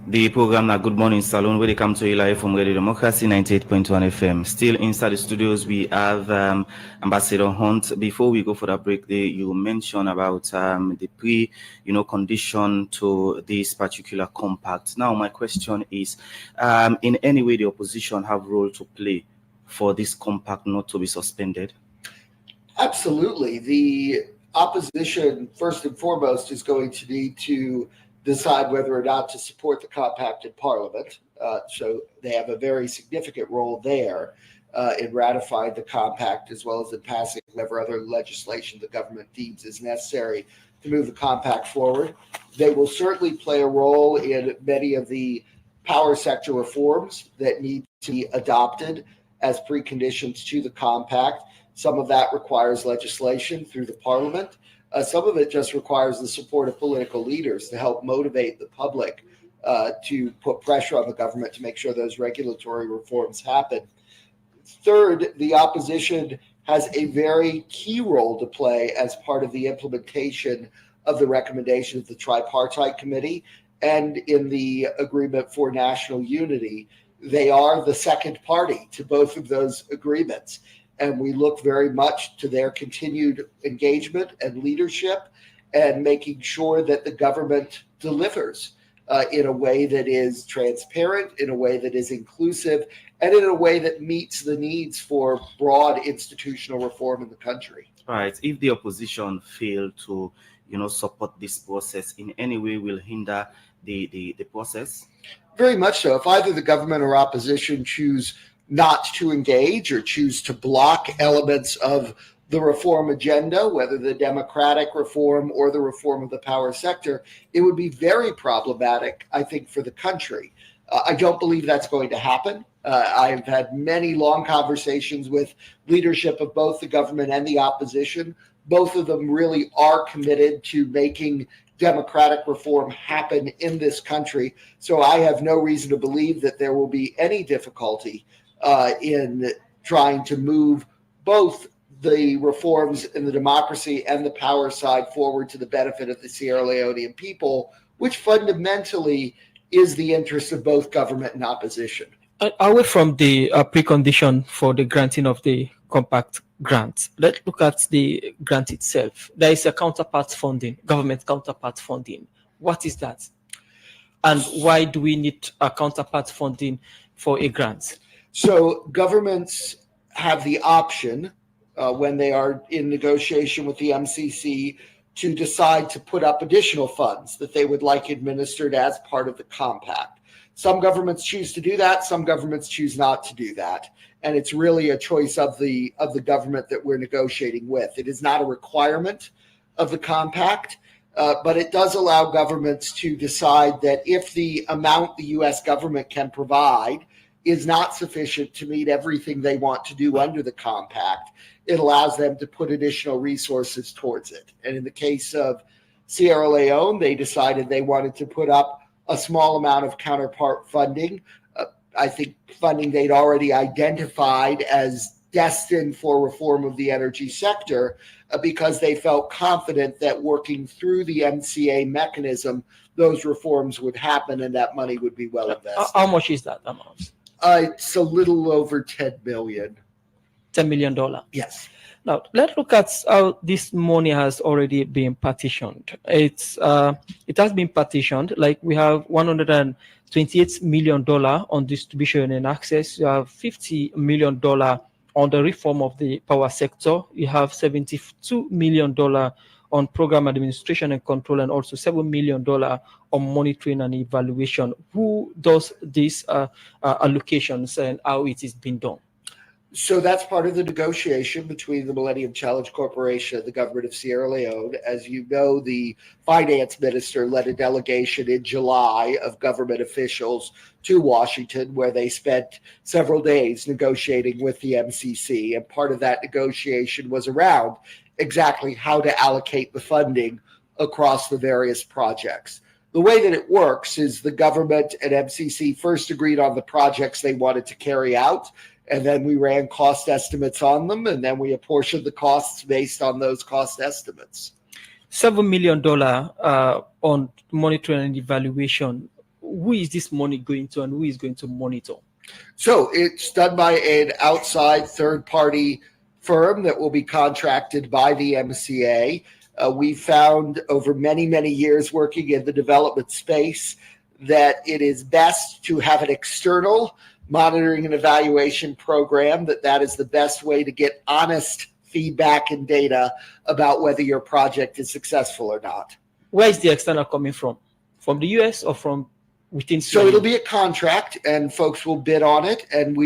The program now Good Morning Salon, where they come to you live from Radio Democracy 98.1 FM. Still inside the studios, we have Ambassador Hunt. Before we go for that break, you mentioned about the condition to this particular compact. Now, my question is, in any way the opposition have role to play for this compact not to be suspended? Absolutely. The opposition, first and foremost, is going to need to decide whether or not to support the compact in Parliament. So they have a very significant role there in ratifying the compact, as well as in passing whatever other legislation the government deems is necessary to move the compact forward. They will certainly play a role in many of the power sector reforms that need to be adopted as preconditions to the compact. Some of that requires legislation through the Parliament. Some of it just requires the support of political leaders to help motivate the public to put pressure on the government to make sure those regulatory reforms happen. Third, the opposition has a very key role to play as part of the implementation of the recommendations of the Tripartite Committee and in the Agreement for National Unity. They are the second party to both of those agreements. And we look very much to their continued engagement and leadership and making sure that the government delivers in a way that is transparent, in a way that is inclusive, and in a way that meets the needs for broad institutional reform in the country. Right. If the opposition fail to, support this process in any way, will hinder the process? Very much so. If either the government or opposition choose not to engage or choose to block elements of the reform agenda, whether the democratic reform or the reform of the power sector, it would be very problematic, I think, for the country. I don't believe that's going to happen. I've had many long conversations with leadership of both the government and the opposition. Both of them really are committed to making democratic reform happen in this country. So I have no reason to believe that there will be any difficulty in trying to move both the reforms in the democracy and the power side forward to the benefit of the Sierra Leonean people, which fundamentally is the interest of both government and opposition. Away from the precondition for the granting of the compact grant, let's look at the grant itself. There is a counterpart funding, government counterpart funding. What is that? And why do we need a counterpart funding for a grant? So governments have the option when they are in negotiation with the MCC to decide to put up additional funds that they would like administered as part of the compact. Some governments choose to do that. Some governments choose not to do that. And it's really a choice of the government that we're negotiating with. It is not a requirement of the compact, but it does allow governments to decide that if the amount the U.S. government can provide is not sufficient to meet everything they want to do under the compact, it allows them to put additional resources towards it. And in the case of Sierra Leone, they decided they wanted to put up a small amount of counterpart funding. I think funding they'd already identified as destined for reform of the energy sector because they felt confident that working through the MCA mechanism, those reforms would happen and that money would be well invested. How much is that amount? It's a little over $10 million. $10 million? Yes. Now, let's look at how this money has already been partitioned. It has been partitioned. Like we have $128 million on distribution and access. You have $50 million on the reform of the power sector. You have $72 million on program administration and control, and also $7 million on monitoring and evaluation. Who does these allocations and how it is being done? So that's part of the negotiation between the Millennium Challenge Corporation and the government of Sierra Leone. As you know, the finance minister led a delegation in July of government officials to Washington, where they spent several days negotiating with the MCC. And part of that negotiation was around exactly how to allocate the funding across the various projects. The way that it works is the government and MCC first agreed on the projects they wanted to carry out, and then we ran cost estimates on them, and then we apportioned the costs based on those cost estimates. $7 million on monitoring and evaluation. Who is this money going to, and who is going to monitor? So it's done by an outside third-party firm that will be contracted by the MCA. We found over many, many years working in the development space that it is best to have an external monitoring and evaluation program, that is the best way to get honest feedback and data about whether your project is successful or not. Where is the external coming from? From the US or from within? So it'll be a contract and folks will bid on it, and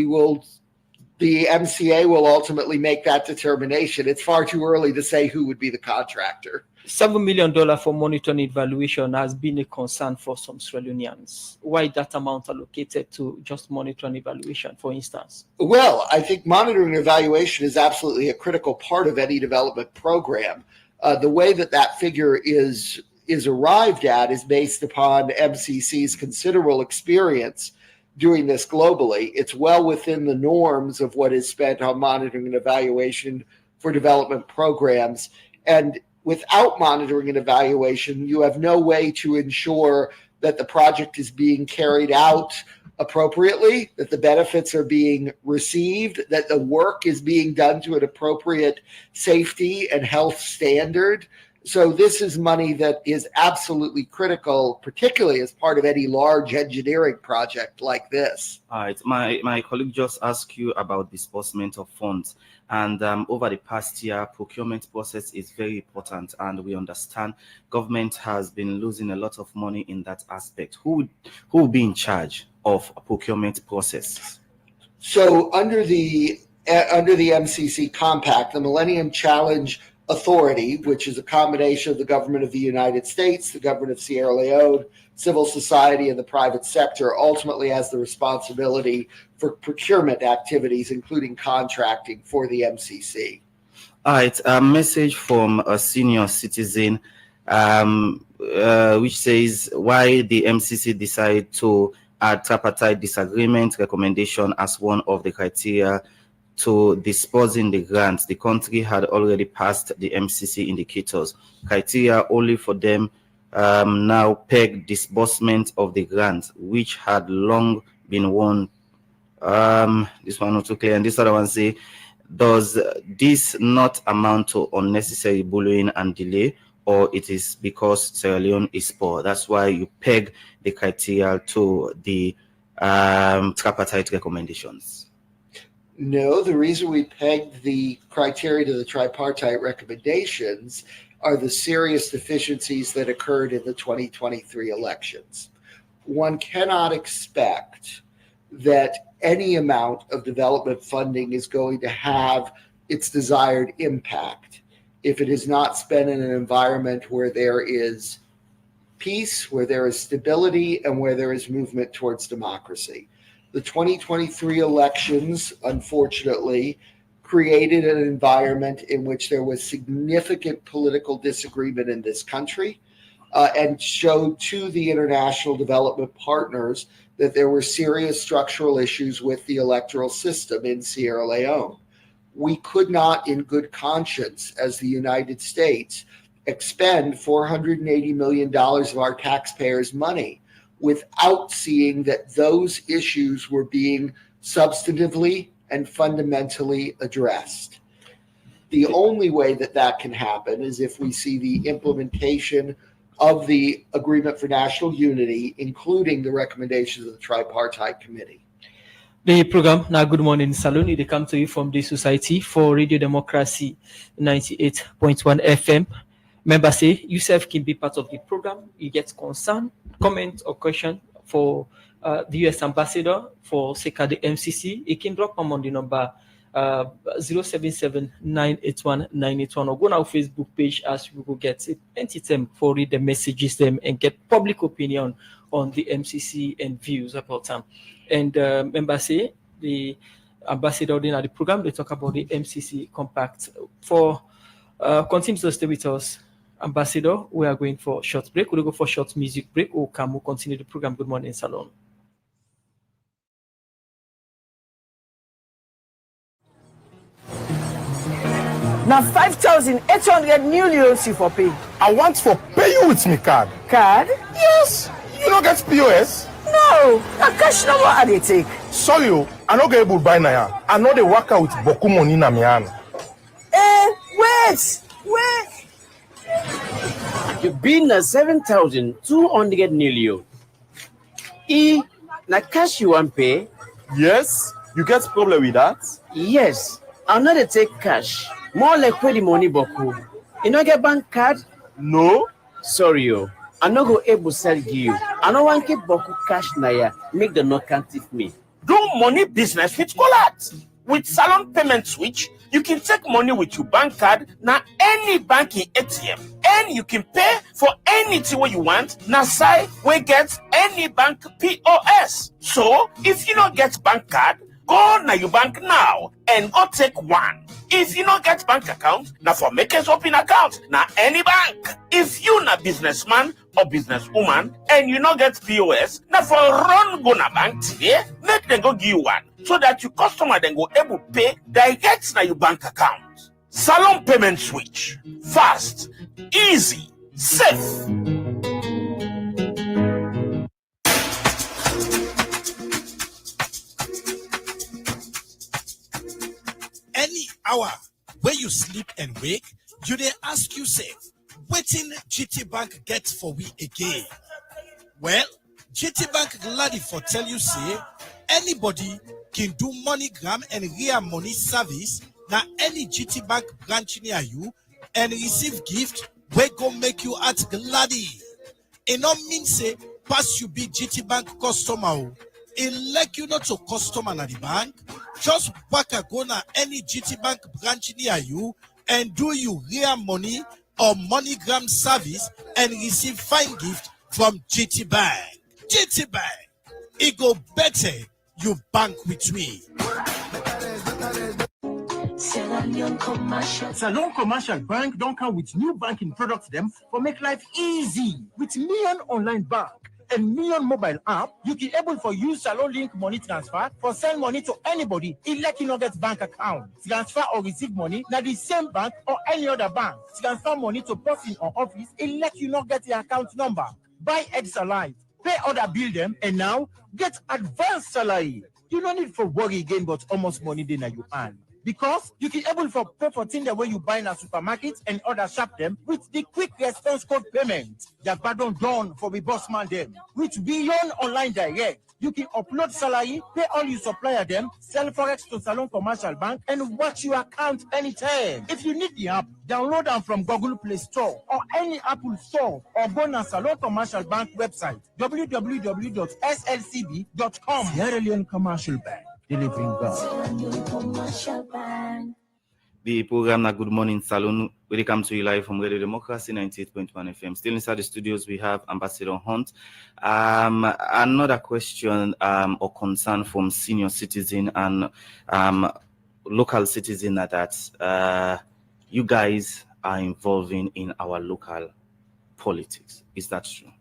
the MCA will ultimately make that determination. It's far too early to say who would be the contractor. $7 million for monitoring evaluation has been a concern for some Sierra Leoneans. Why that amount allocated to just monitoring evaluation, for instance? Well, I think monitoring and evaluation is absolutely a critical part of any development program. The way that figure is arrived at is based upon MCC's considerable experience doing this globally. It's well within the norms of what is spent on monitoring and evaluation for development programs. And without monitoring and evaluation, you have no way to ensure that the project is being carried out appropriately, that the benefits are being received, that the work is being done to an appropriate safety and health standard. So this is money that is absolutely critical, particularly as part of any large engineering project like this. All right. My colleague just asked you about disbursement of funds. And over the past year, procurement process is very important. And we understand government has been losing a lot of money in that aspect. Who will be in charge of procurement process? So under the MCC compact, the Millennium Challenge Authority, which is a combination of the government of the United States, the government of Sierra Leone, civil society, and the private sector, ultimately has the responsibility for procurement activities, including contracting for the MCC. All right, a message from a senior citizen, which says why the MCC decided to add tripartite disagreement recommendation as one of the criteria to disbursing the grants. The country had already passed the MCC indicators. Criteria only for them now peg disbursement of the grant, which had long been won. This one not too clear, and this other one say, does this not amount to unnecessary bullying and delay, or it is because Sierra Leone is poor? That's why you peg the criteria to the tripartite recommendations. No, the reason we pegged the criteria to the tripartite recommendations are the serious deficiencies that occurred in the 2023 elections. One cannot expect that any amount of development funding is going to have its desired impact if it is not spent in an environment where there is peace, where there is stability, and where there is movement towards democracy. The 2023 elections, unfortunately, created an environment in which there was significant political disagreement in this country, and showed to the international development partners that there were serious structural issues with the electoral system in Sierra Leone. We could not, in good conscience, as the United States, expend $480 million of our taxpayers' money without seeing that those issues were being substantively and fundamentally addressed. The only way that can happen is if we see the implementation of the Agreement for National Unity, including the recommendations of the Tripartite Committee. The program, now Good Morning Salon, they come to you from the Society for Radio Democracy 98.1 FM. Members say yourself can be part of the program. You get concern, comment, or question for the U.S. ambassador for SECA, the MCC. You can drop them on the number 077-981-981, or go on our Facebook page as we will get it plenty time for read the messages them and get public opinion on the MCC and views about them. And embassy, the ambassador in the program, they talk about the MCC compact. For continue to stay with us, ambassador, we are going for a short break. We'll go for a short music break, or can we continue the program? Good morning, Salon. Now 5,800 new loans you for pay. I want for pay you with me card. Card? Yes. You don't get POS? No. A cash number I dey take. Sorry, I no get able to buy now. I know they work out with boku money na me hand. Wait. You been na 7,200 million. Na cash you want pay? Yes. You get problem with that? Yes. I know they take cash. More like where the money boku. You no get bank card? No. Sorry, I no go able sell you. I no want keep boku cash na ya. Make the no can't me. Do money business with Collat. With Salon Payment Switch, you can take money with your bank card na any banking ATM. And you can pay for anything what you want na side we get any bank POS. So, if you don't get bank card, go na your bank now and go take one. If you don't get bank account, na for make us open account na any bank. If you na businessman or businesswoman and you not get POS, na for run go na bank today, make them go give you one so that your customer then go able pay direct na your bank account. Salon Payment Switch. Fast, easy, safe. Any hour where you sleep and wake, you dey ask yourself, wetin GT Bank get for we again? Well, GT Bank gladly for tell you say, anybody can do MoneyGram and Ria Money service na any GT Bank branch near you and receive gift wey go make you at gladly. E no mean say pass you be GT Bank customer o. E like you not to customer na the bank, just waka go na any GT Bank branch near you and do you Ria Money or MoneyGram service and receive fine gift from GT Bank. GT Bank, it go better you bank with me. Salon Commercial Bank don't come with new banking products them for make life easy. With Million Online Bank and Million Mobile App, you can able for use Salon Link money transfer for send money to anybody. It let you not get bank account. Transfer or receive money na the same bank or any other bank. Transfer money to person or office. It let you not get the account number. Buy eggs alive, pay other bill them, and now get advanced salary. You don't need for worry again, but almost money then you earn. Because you can able for pay for things the way you buy in a supermarket and other shop them with the quick response code payment. That pardon done for the boss man them. With Beyond Online Direct, you can upload salary, pay all your supplier them, sell forex to Salon Commercial Bank, and watch your account anytime. If you need the app, download them from Google Play Store or any Apple Store, or go to Salon Commercial Bank website www.slcb.com. Sierra Leone Commercial Bank. Delivering God. The program na Good Morning Salon, where they come to you live from Radio Democracy 98.1 FM. Still inside the studios, we have Ambassador Hunt. Another question or concern from senior citizen and local citizen that you guys are involving in our local politics. Is that true?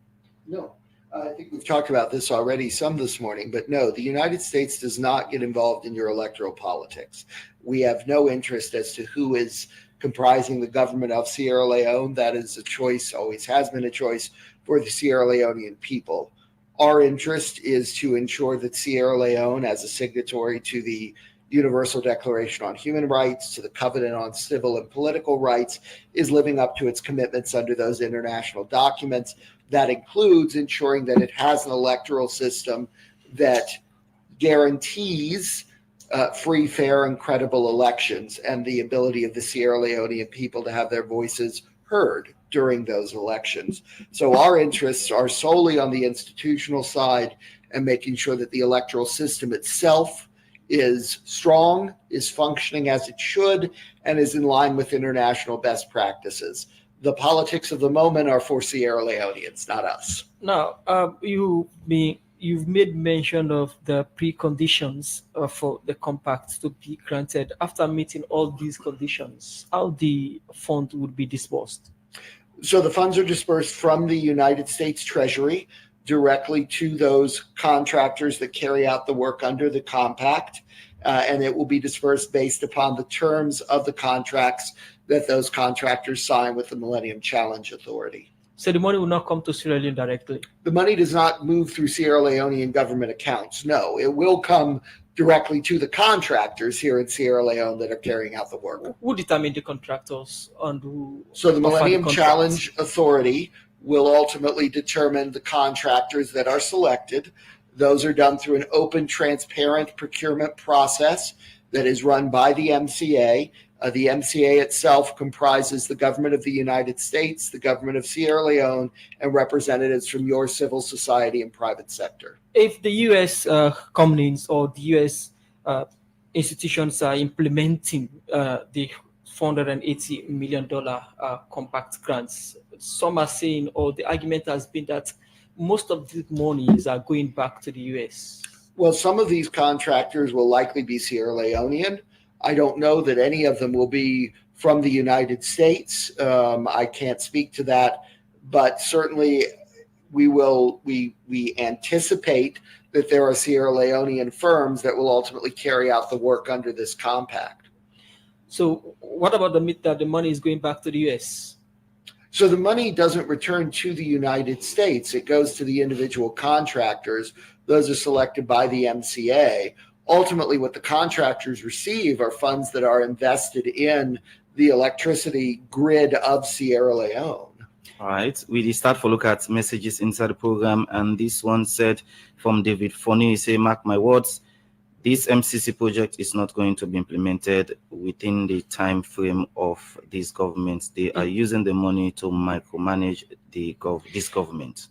No. I think we've talked about this already some this morning, but no, the United States does not get involved in your electoral politics. We have no interest as to who is comprising the government of Sierra Leone. That is a choice, always has been a choice for the Sierra Leonean people. Our interest is to ensure that Sierra Leone, as a signatory to the Universal Declaration on Human Rights, to the Covenant on Civil and Political Rights, is living up to its commitments under those international documents. That includes ensuring that it has an electoral system that guarantees free, fair, and credible elections and the ability of the Sierra Leonean people to have their voices heard during those elections. So our interests are solely on the institutional side and making sure that the electoral system itself is strong, is functioning as it should, and is in line with international best practices. The politics of the moment are for Sierra Leoneans, not us. Now, you've made mention of the preconditions for the compact to be granted. After meeting all these conditions, how the fund would be disbursed? So the funds are dispersed from the United States Treasury directly to those contractors that carry out the work under the compact, and it will be dispersed based upon the terms of the contracts that those contractors sign with the Millennium Challenge Authority. So the money will not come to Sierra Leone directly? The money does not move through Sierra Leonean government accounts. No, it will come directly to the contractors here in Sierra Leone that are carrying out the work. Who determine the contractors and who? So the Millennium Challenge Authority will ultimately determine the contractors that are selected. Those are done through an open, transparent procurement process that is run by the MCA. The MCA itself comprises the government of the United States, the government of Sierra Leone, and representatives from your civil society and private sector. If the U.S. companies or the U.S. institutions are implementing the $480 million compact grants, some are saying, or the argument has been that most of the monies are going back to the U.S. Well, some of these contractors will likely be Sierra Leonean. I don't know that any of them will be from the United States. I can't speak to that, but certainly we anticipate that there are Sierra Leonean firms that will ultimately carry out the work under this compact. So what about the myth that the money is going back to the U.S.? So the money doesn't return to the United States. It goes to the individual contractors. Those are selected by the MCA. Ultimately, what the contractors receive are funds that are invested in the electricity grid of Sierra Leone. All right, we start for look at messages inside the program, and this one said from David Fonny, he say, mark my words, this MCC project is not going to be implemented within the time frame of this government. They are using the money to micromanage this government.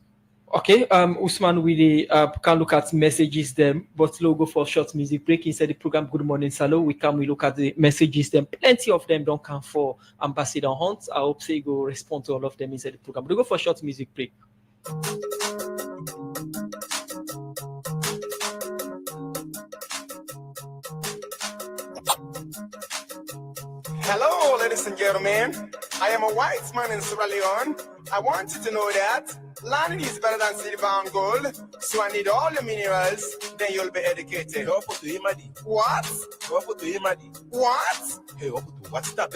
Okay, Usman, we can look at messages them, but we'll go for a short music break inside the program. Good morning, Salo. We look at the messages them. Plenty of them don't come for Ambassador Hunt. I hope they go respond to all of them inside the program. We'll go for a short music break. Hello, ladies and gentlemen. I am a white man in Sierra Leone. I want you to know that land is better than silver and gold, so I need all the minerals, then you'll be educated. What? What? Hey, what's that?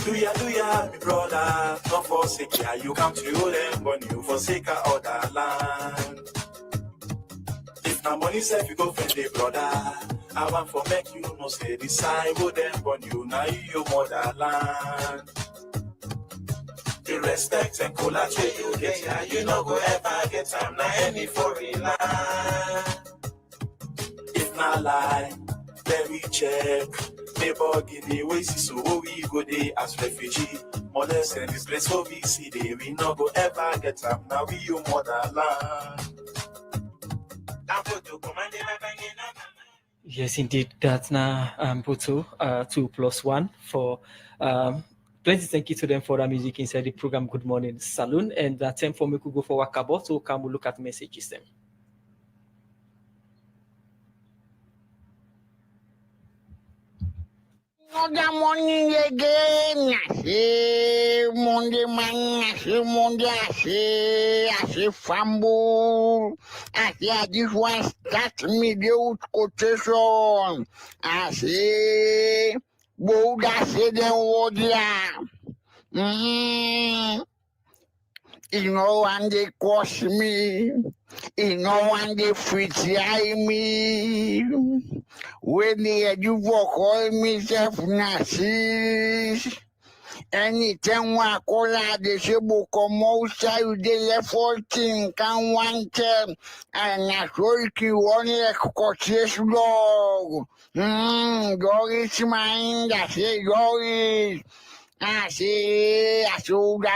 Do ya, me brother, not forsake ya. You come to them, but you forsake other land. If na money self, you go friendly, brother. I want for make you no say decide with them, but you now your motherland. The respect and collateral you get ya, you no go ever get time na any foreign land. If na lie, let me check. Neighbor Guinea, we see so we go there as refugee. Mothers and this place we see there, we no go ever get up. Now we your motherland. Yes, indeed. That's now Boto 2+1 for plenty. Thank you to them for the music inside the program. Good morning, Saloon, and that time for me to go for Wakabo. So come we look at messages them. Another morning again. I say Monday man, I say Monday, I say fumble. I just want to start me the quotation. I say, Boda say the word yeah. You know, and they cost me. You know, and they fry me. When they do for call myself Narcissus. Anytime I call out the Shibu Komosa, you did 14 can one term. And I told you only a Scottish dog. Doris mine, I say Doris. I say, I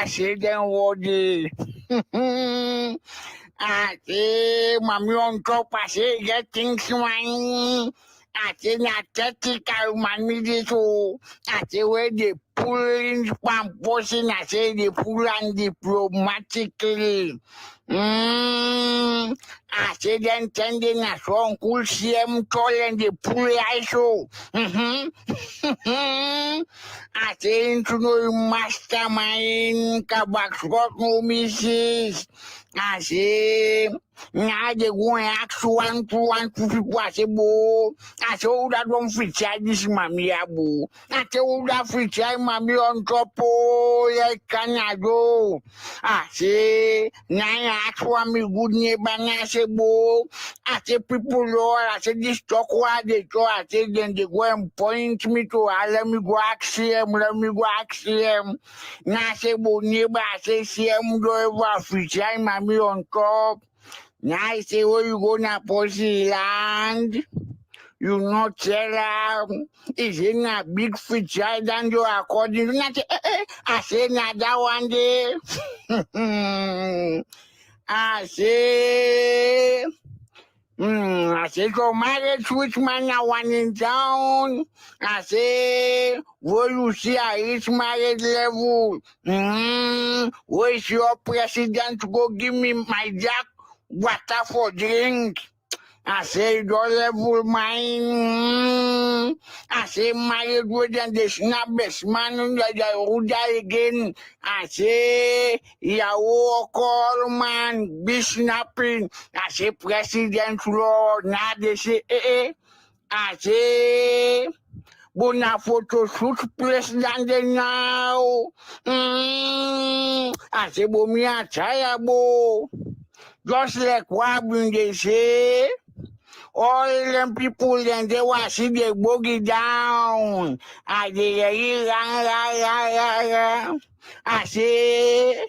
say them what they. I say, Mammy on top, I say, get things mine. I say, not tactical, man, me too. I say, where they pulling pamposing, I say, they pull and diplomatically. I say, then tending a strong cool CM tall and they pull ISO. I say, into no mastermind, kabak, got no misses. I say, now they go and ask one people. I say, bo. I say, oh, that don't fit this mammy, boo. I say, oh, that fit mammy on top, oh, like Canada. I say, now I ask one me good neighbor, I say, bo. I say, people, Lord, I say, this talk what they talk. I say, then they go and point me to, let me go ask them, Now I say, bo, neighbor, I say, see them, do ever fit mammy on top. Now I say, where you gonna pussy land? You not tell them. It's in a big feature than you according to that. I say, not that one day. I say, so married switch man now one in town. I say, where you see a rich married level? Where's your president to go give me my jack water for drink? I say, don't level mine. I say, married with and the snappest man that I die again. I say, Yahoo call man, be snapping. I say, President Lord, now they say, I say, Bona photo shoot president now. I say, Bo me a tire, bo. Just like what they say. All them people then they want see the boogie down. I say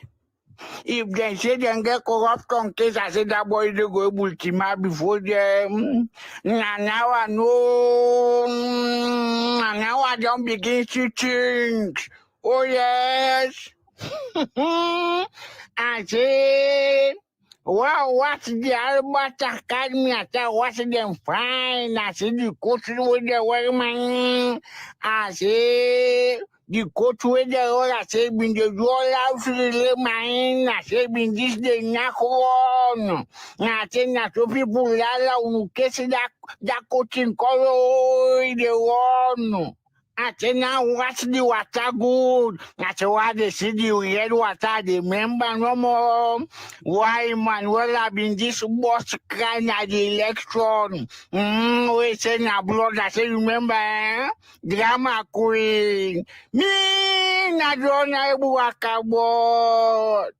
if they say they get corrupt on case, I say that boy they go able to before them. Now I know. Now I don't begin to think. Oh yes. I say. Wow, what's the Albert Academy? I said, what's them fine? I said, the coach with the workman. I say, the coach with the all. I said, been the roll out to the mine. I said, been this the knock on. I said, not so people who catch that coaching color the one. I say now watch the water good. I say why they see the red water, they remember no more. Why Manuel have been this boss crying at the election? We say na blood, I say remember drama queen. Me na don't able waka board.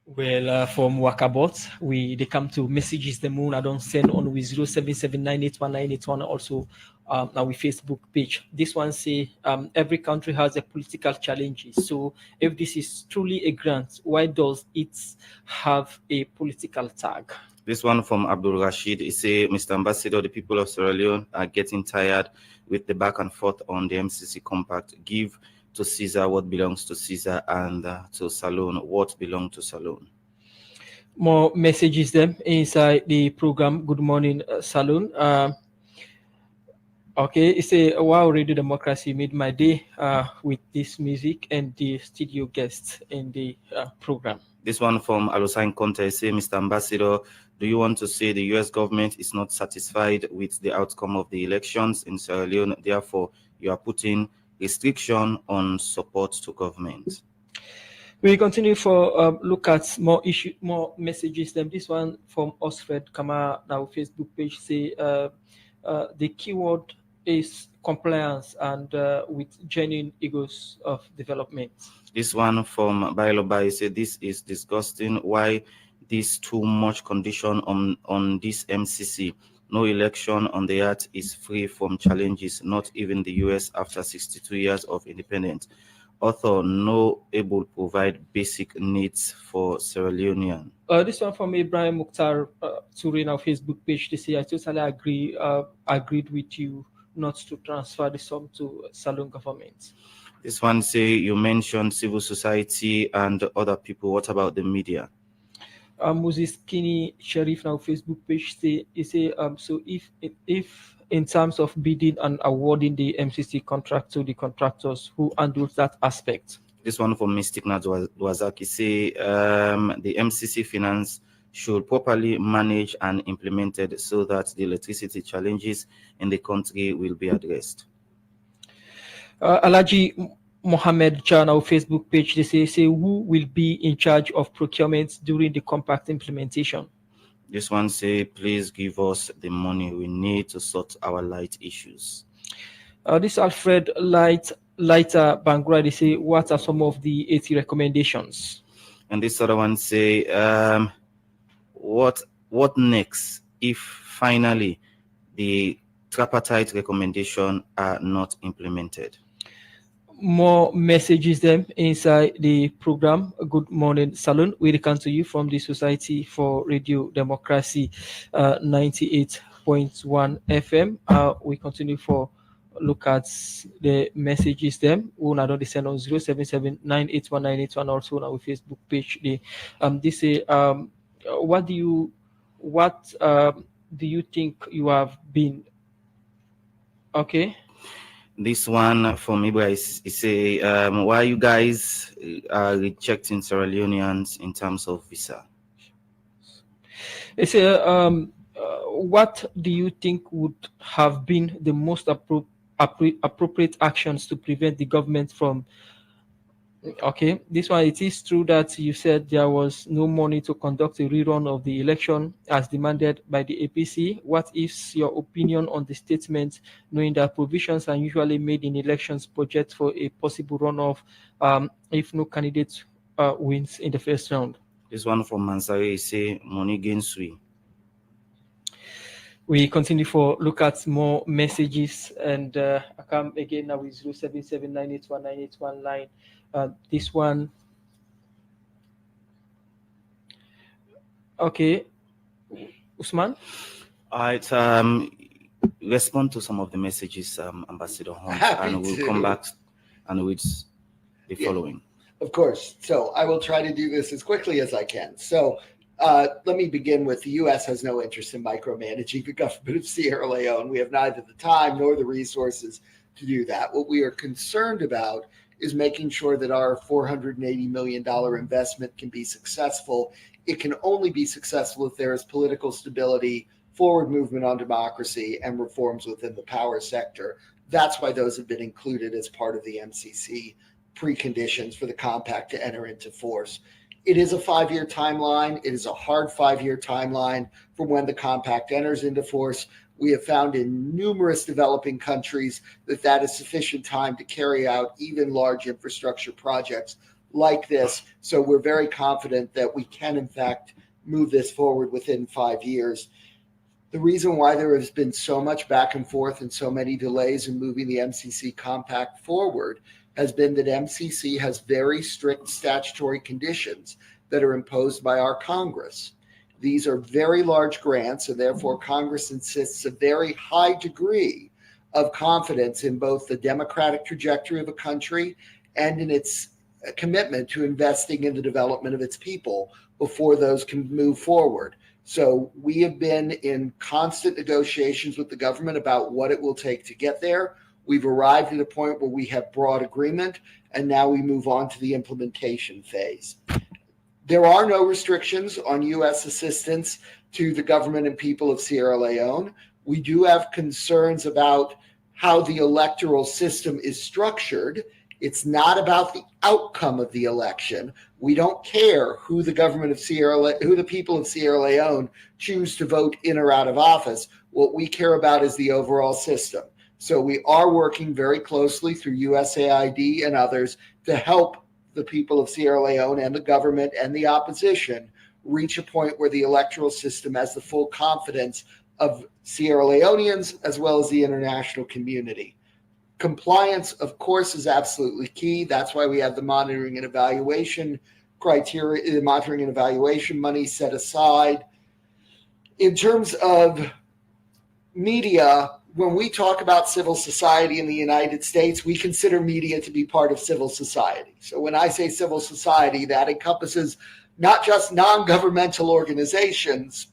Well, from Wakabot, they come to messages the moon. I don't send on with 0779819881 also our Facebook page. This one say every country has a political challenges. So if this is truly a grant, why does it have a political tag? This one from Abdul Rashid is say, Mr. Ambassador, the people of Sierra Leone are getting tired with the back and forth on the MCC compact. Give to Caesar what belongs to Caesar, and to Salone what belongs to Salone. More messages them inside the program. Good morning, Salone. Okay, it's a wow, Radio Democracy made my day with this music and the studio guests in the program. This one from Alosign Conte say, Mr. Ambassador, do you want to say the US government is not satisfied with the outcome of the elections in Sierra Leone? Therefore, you are putting restriction on support to government. We continue for look at more messages. Then this one from Osfred Kama, our Facebook page, say the keyword is compliance and with genuine egos of development. This one from Bailobai say this is disgusting. Why this too much condition on this MCC? No election on the earth is free from challenges, not even the US after 62 years of independence. Author no able to provide basic needs for Sierra Leonean. This one from Ibrahim Mukhtar Turin, our Facebook page. They say I totally agreed with you not to transfer the sum to Salon government. This one say you mentioned civil society and other people. What about the media? Moses Kinney Sharif, now Facebook page, say so if in terms of bidding and awarding the MCC contract to the contractors, who handles that aspect? This one from Mystic Wazaki say the MCC finance should properly manage and implemented so that the electricity challenges in the country will be addressed. Alaji Mohammed Jan, our Facebook page, they say who will be in charge of procurement during the compact implementation? This one say, please give us the money we need to sort our light issues. This Alfred Lighter Bangra, they say, what are some of the 80 recommendations? And this other one say, what next if finally the tripartite recommendation are not implemented? More messages them inside the program. Good morning, Salon. We come to you from the Society for Radio Democracy, 98.1 FM. We continue for look at the messages them. We not only send on 077-981-981, also on our Facebook page. They say, what do you think you have been? Okay. This one from Ibra is say, why you guys are rejecting Sierra Leoneans in terms of visa? They say, what do you think would have been the most appropriate actions to prevent the government from? Okay, this one, it is true that you said there was no money to conduct a rerun of the election as demanded by the APC. What is your opinion on the statement, knowing that provisions are usually made in elections budget for a possible runoff if no candidate wins in the first round? This one from Mansari say, money gains we. We continue for look at more messages, and I come again now with 077-981-981 line. This one, okay, Usman. All right, respond to some of the messages, Ambassador Hunt, and we'll come back and with the following. Of course. So I will try to do this as quickly as I can. So let me begin with the U.S. has no interest in micromanaging the government of Sierra Leone. We have neither the time nor the resources to do that. What we are concerned about is making sure that our $480 million investment can be successful. It can only be successful if there is political stability, forward movement on democracy, and reforms within the power sector. That's why those have been included as part of the MCC preconditions for the compact to enter into force. It is a 5-year timeline. It is a hard 5-year timeline from when the compact enters into force. We have found in numerous developing countries that is sufficient time to carry out even large infrastructure projects like this. So we're very confident that we can, in fact, move this forward within 5 years. The reason why there has been so much back and forth and so many delays in moving the MCC compact forward has been that MCC has very strict statutory conditions that are imposed by our Congress. These are very large grants, and therefore Congress insists a very high degree of confidence in both the democratic trajectory of a country and in its commitment to investing in the development of its people before those can move forward. So we have been in constant negotiations with the government about what it will take to get there. We've arrived at a point where we have broad agreement, and now we move on to the implementation phase. There are no restrictions on U.S. assistance to the government and people of Sierra Leone. We do have concerns about how the electoral system is structured. It's not about the outcome of the election. We don't care who the government of who the people of Sierra Leone choose to vote in or out of office. What we care about is the overall system. So we are working very closely through USAID and others to help the people of Sierra Leone and the government and the opposition reach a point where the electoral system has the full confidence of Sierra Leoneans as well as the international community. Compliance, of course, is absolutely key. That's why we have the monitoring and evaluation criteria, the monitoring and evaluation money set aside. In terms of media, when we talk about civil society in the United States, we consider media to be part of civil society. So when I say civil society, that encompasses not just non-governmental organizations,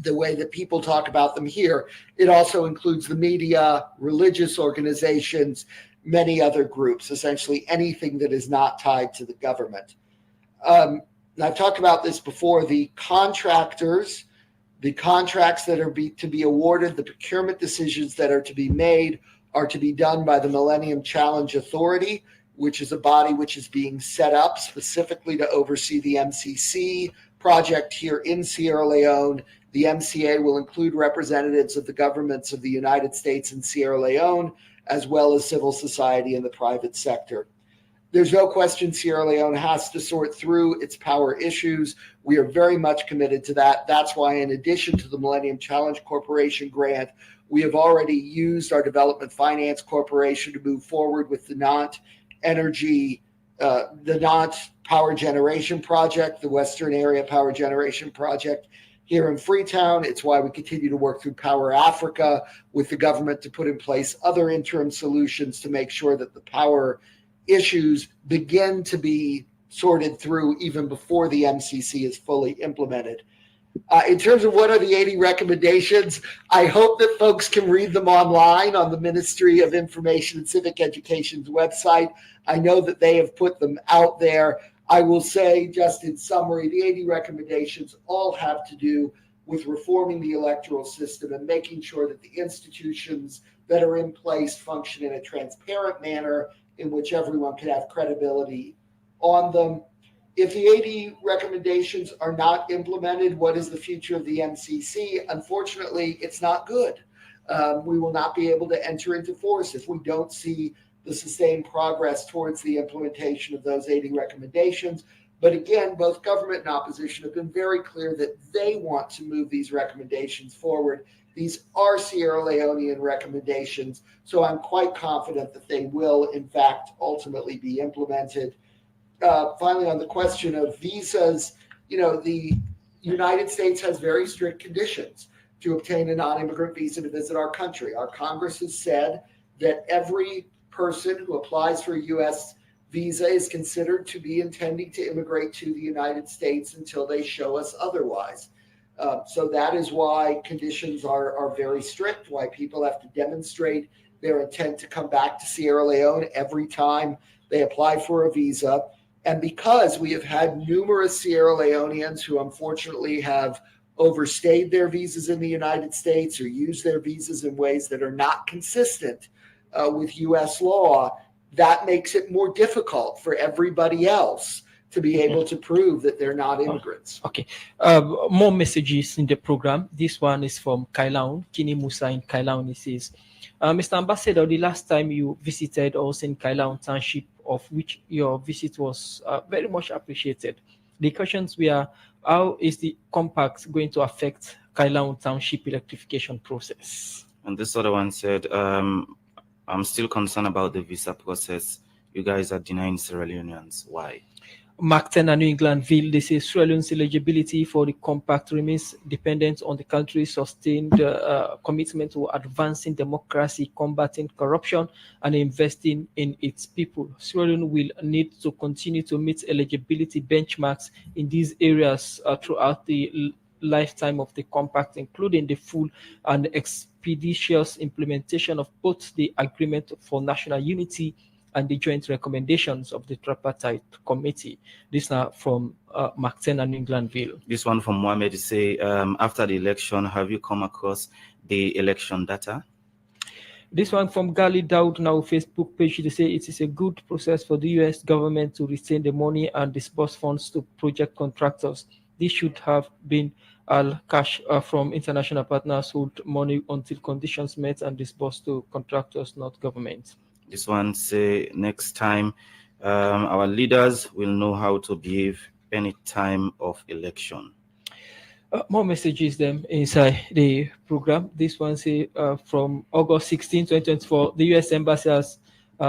the way that people talk about them here. It also includes the media, religious organizations, many other groups, essentially anything that is not tied to the government. I've talked about this before. The contractors, the contracts that are to be awarded, the procurement decisions that are to be made are to be done by the Millennium Challenge Authority, which is a body which is being set up specifically to oversee the MCC project here in Sierra Leone. The MCA will include representatives of the governments of the United States and Sierra Leone, as well as civil society and the private sector. There's no question Sierra Leone has to sort through its power issues. We are very much committed to that. That's why, in addition to the Millennium Challenge Corporation grant, we have already used our Development Finance Corporation to move forward with the Nant Power Generation Project, the Western Area Power Generation Project here in Freetown. It's why we continue to work through Power Africa with the government to put in place other interim solutions to make sure that the power issues begin to be sorted through even before the MCC is fully implemented. In terms of what are the 80 recommendations, I hope that folks can read them online on the Ministry of Information and Civic Education's website. I know that they have put them out there. I will say, just in summary, the 80 recommendations all have to do with reforming the electoral system and making sure that the institutions that are in place function in a transparent manner in which everyone can have credibility on them. If the 80 recommendations are not implemented, what is the future of the MCC? Unfortunately, it's not good. We will not be able to enter into force if we don't see the sustained progress towards the implementation of those 80 recommendations. But again, both government and opposition have been very clear that they want to move these recommendations forward. These are Sierra Leonean recommendations, so I'm quite confident that they will, in fact, ultimately be implemented. Finally, on the question of visas, the United States has very strict conditions to obtain a non-immigrant visa to visit our country. Our Congress has said that every person who applies for a U.S. visa is considered to be intending to immigrate to the United States until they show us otherwise. So that is why conditions are very strict, why people have to demonstrate their intent to come back to Sierra Leone every time they apply for a visa. And because we have had numerous Sierra Leoneans who unfortunately have overstayed their visas in the United States or used their visas in ways that are not consistent with U.S. law, that makes it more difficult for everybody else to be able to prove that they're not immigrants. Okay. More messages in the program. This one is from Kailaun, Kini Musa in Kailaun. He says, Mr. Ambassador, the last time you visited us in Kailaun Township, of which your visit was very much appreciated. The questions were, how is the compact going to affect Kailaun Township electrification process? And this other one said, I'm still concerned about the visa process. You guys are denying Sierra Leoneans. Why? Mark 10 and New Englandville, they say Sierra Leone's eligibility for the compact remains dependent on the country's sustained commitment to advancing democracy, combating corruption, and investing in its people. Sierra Leone will need to continue to meet eligibility benchmarks in these areas throughout the lifetime of the compact, including the full and expeditious implementation of both the Agreement for National Unity and the joint recommendations of the tripartite committee. These are from Mark 10 and Englandville. This one from Mohammed say, after the election, have you come across the election data? This one from Gali Daud, now Facebook page. They say it is a good process for the US government to retain the money and disburse funds to project contractors. This should have been all cash from international partners hold money until conditions met and disbursed to contractors, not government. This one say next time our leaders will know how to behave any time of election. More messages them inside the program. This one say from August 16, 2024, the US Embassy has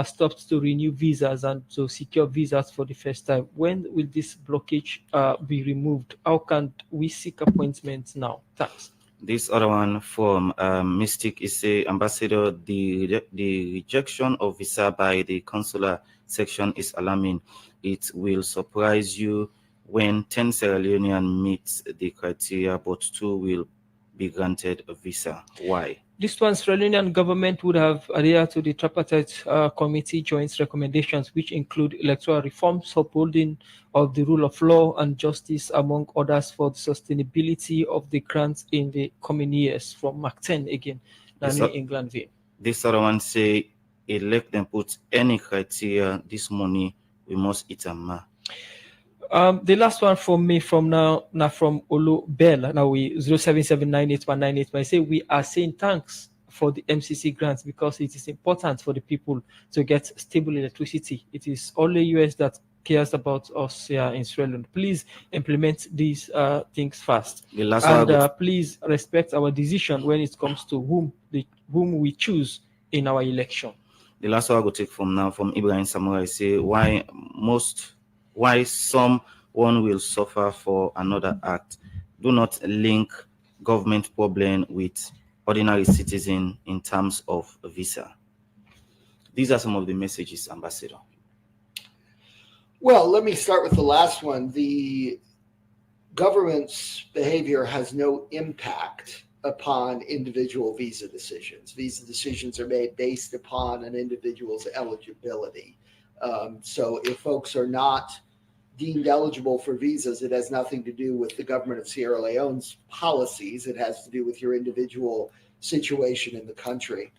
stopped to renew visas and to secure visas for the first time. When will this blockage be removed? How can we seek appointments now? Thanks. This other one from Mystic is say, Ambassador, the rejection of visa by the consular section is alarming. It will surprise you when 10 Sierra Leoneans meet the criteria, but 2 will be granted a visa. Why? This one, Sierra Leonean government would have adhered to the tripartite committee joint recommendations, which include electoral reforms, upholding of the rule of law and justice, among others, for the sustainability of the grants in the coming years. From Mark 10 again, New England view. This other one say, elect them put any criteria, this money we must eat a ma. The last one from me from now from Olu Bell. Now we 077981981. I say we are saying thanks for the MCC grants because it is important for the people to get stable electricity. It is only US that cares about us here in Sierra Leone. Please implement these things fast. The last and please respect our decision when it comes to whom we choose in our election. The last one I will take from now from Ibrahim Samurai say why someone will suffer for another act. Do not link government problem with ordinary citizen in terms of visa. These are some of the messages, Ambassador. Well, let me start with the last one. The government's behavior has no impact upon individual visa decisions. Visa decisions are made based upon an individual's eligibility. So if folks are not deemed eligible for visas, it has nothing to do with the government of Sierra Leone's policies. It has to do with your individual situation in the country.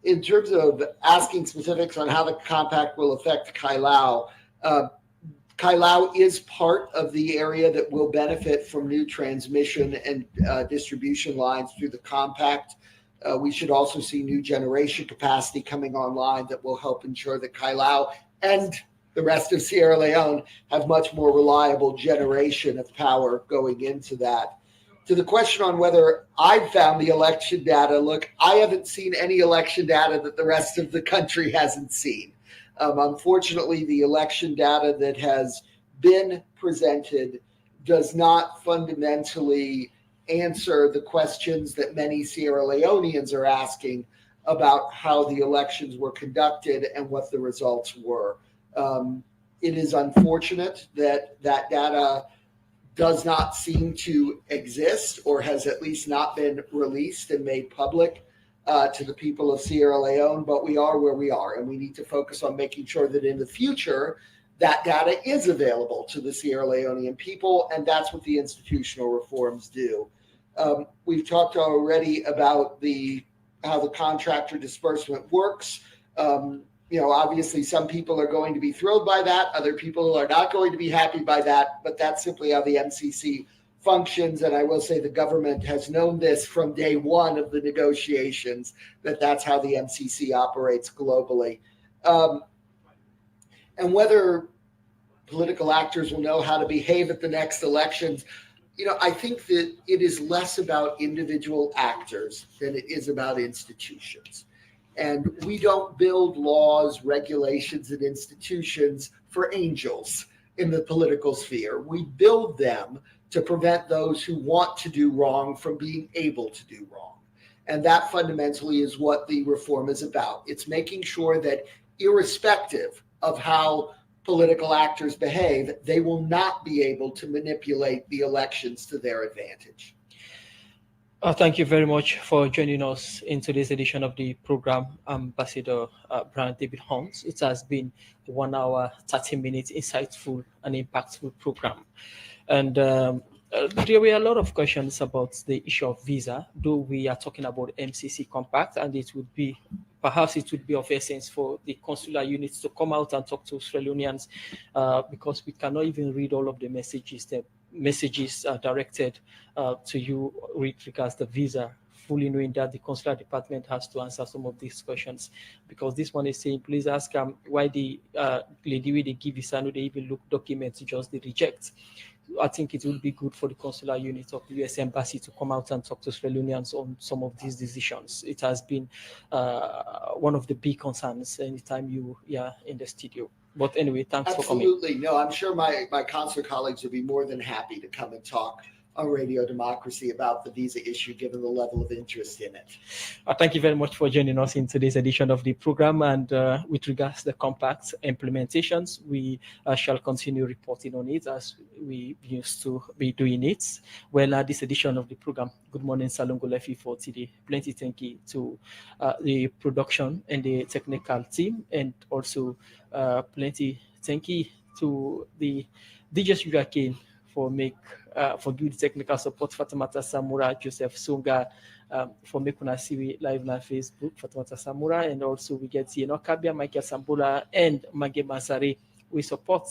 In terms of asking specifics on how the compact will affect Kailao, Kailao is part of the area that will benefit from new transmission and distribution lines through the compact. We should also see new generation capacity coming online that will help ensure that Kailao and the rest of Sierra Leone have much more reliable generation of power going into that. To the question on whether I've found the election data, look, I haven't seen any election data that the rest of the country hasn't seen. Unfortunately, the election data that has been presented does not fundamentally answer the questions that many Sierra Leoneans are asking about how the elections were conducted and what the results were. It is unfortunate that that data does not seem to exist or has at least not been released and made public to the people of Sierra Leone, but we are where we are, and we need to focus on making sure that in the future that data is available to the Sierra Leonean people, and that's what the institutional reforms do. We've talked already about how the contractor disbursement works. Obviously some people are going to be thrilled by that. Other people are not going to be happy by that, but that's simply how the MCC functions. And I will say the government has known this from day one of the negotiations, that's how the MCC operates globally. And whether political actors will know how to behave at the next elections, I think that it is less about individual actors than it is about institutions. And we don't build laws, regulations, and institutions for angels in the political sphere. We build them to prevent those who want to do wrong from being able to do wrong. And that fundamentally is what the reform is about. It's making sure that irrespective of how political actors behave, they will not be able to manipulate the elections to their advantage. Thank you very much for joining us in today's edition of the program, Ambassador Brian David Hunt. It has been 1 hour, 30 minutes, insightful and impactful program. And there were a lot of questions about the issue of visa, though we are talking about MCC Compact, and it would be perhaps it would be of essence for the consular units to come out and talk to Australians, because we cannot even read all of the messages. The messages are directed to you with regards to visa, fully knowing that the consular department has to answer some of these questions, because this one is saying, please ask why the lady with the give visa, no, they even look documents, just they reject. I think it will be good for the consular unit of the US Embassy to come out and talk to Australians on some of these decisions. It has been one of the big concerns anytime you are in the studio. But anyway, thanks for coming. Absolutely. No, I'm sure my consular colleagues would be more than happy to come and talk on Radio Democracy about the visa issue, given the level of interest in it. Thank you very much for joining us in today's edition of the program. And with regards to the compact implementations, we shall continue reporting on it as we used to be doing it. Well, this edition of the program, Good Morning Salongo Lefi for today. Plenty thank you to the production and the technical team, and also plenty thank you to the DJ Sugarcane for good technical support, Fatimata Samura, Joseph Sunga, for making us see live on Facebook, Fatimata Samura, and also we get Kabia, Michael Sambula, and Mage Masari. We support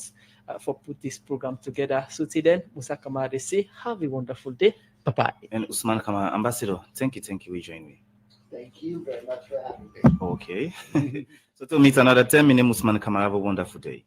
for put this program together. So till then, Musa Kamara say, have a wonderful day. Bye-bye. And Usman Kama, Ambassador, thank you, we join me. Thank you very much for having me. Okay. So to meet another 10 minutes, Usman Kama, have a wonderful day.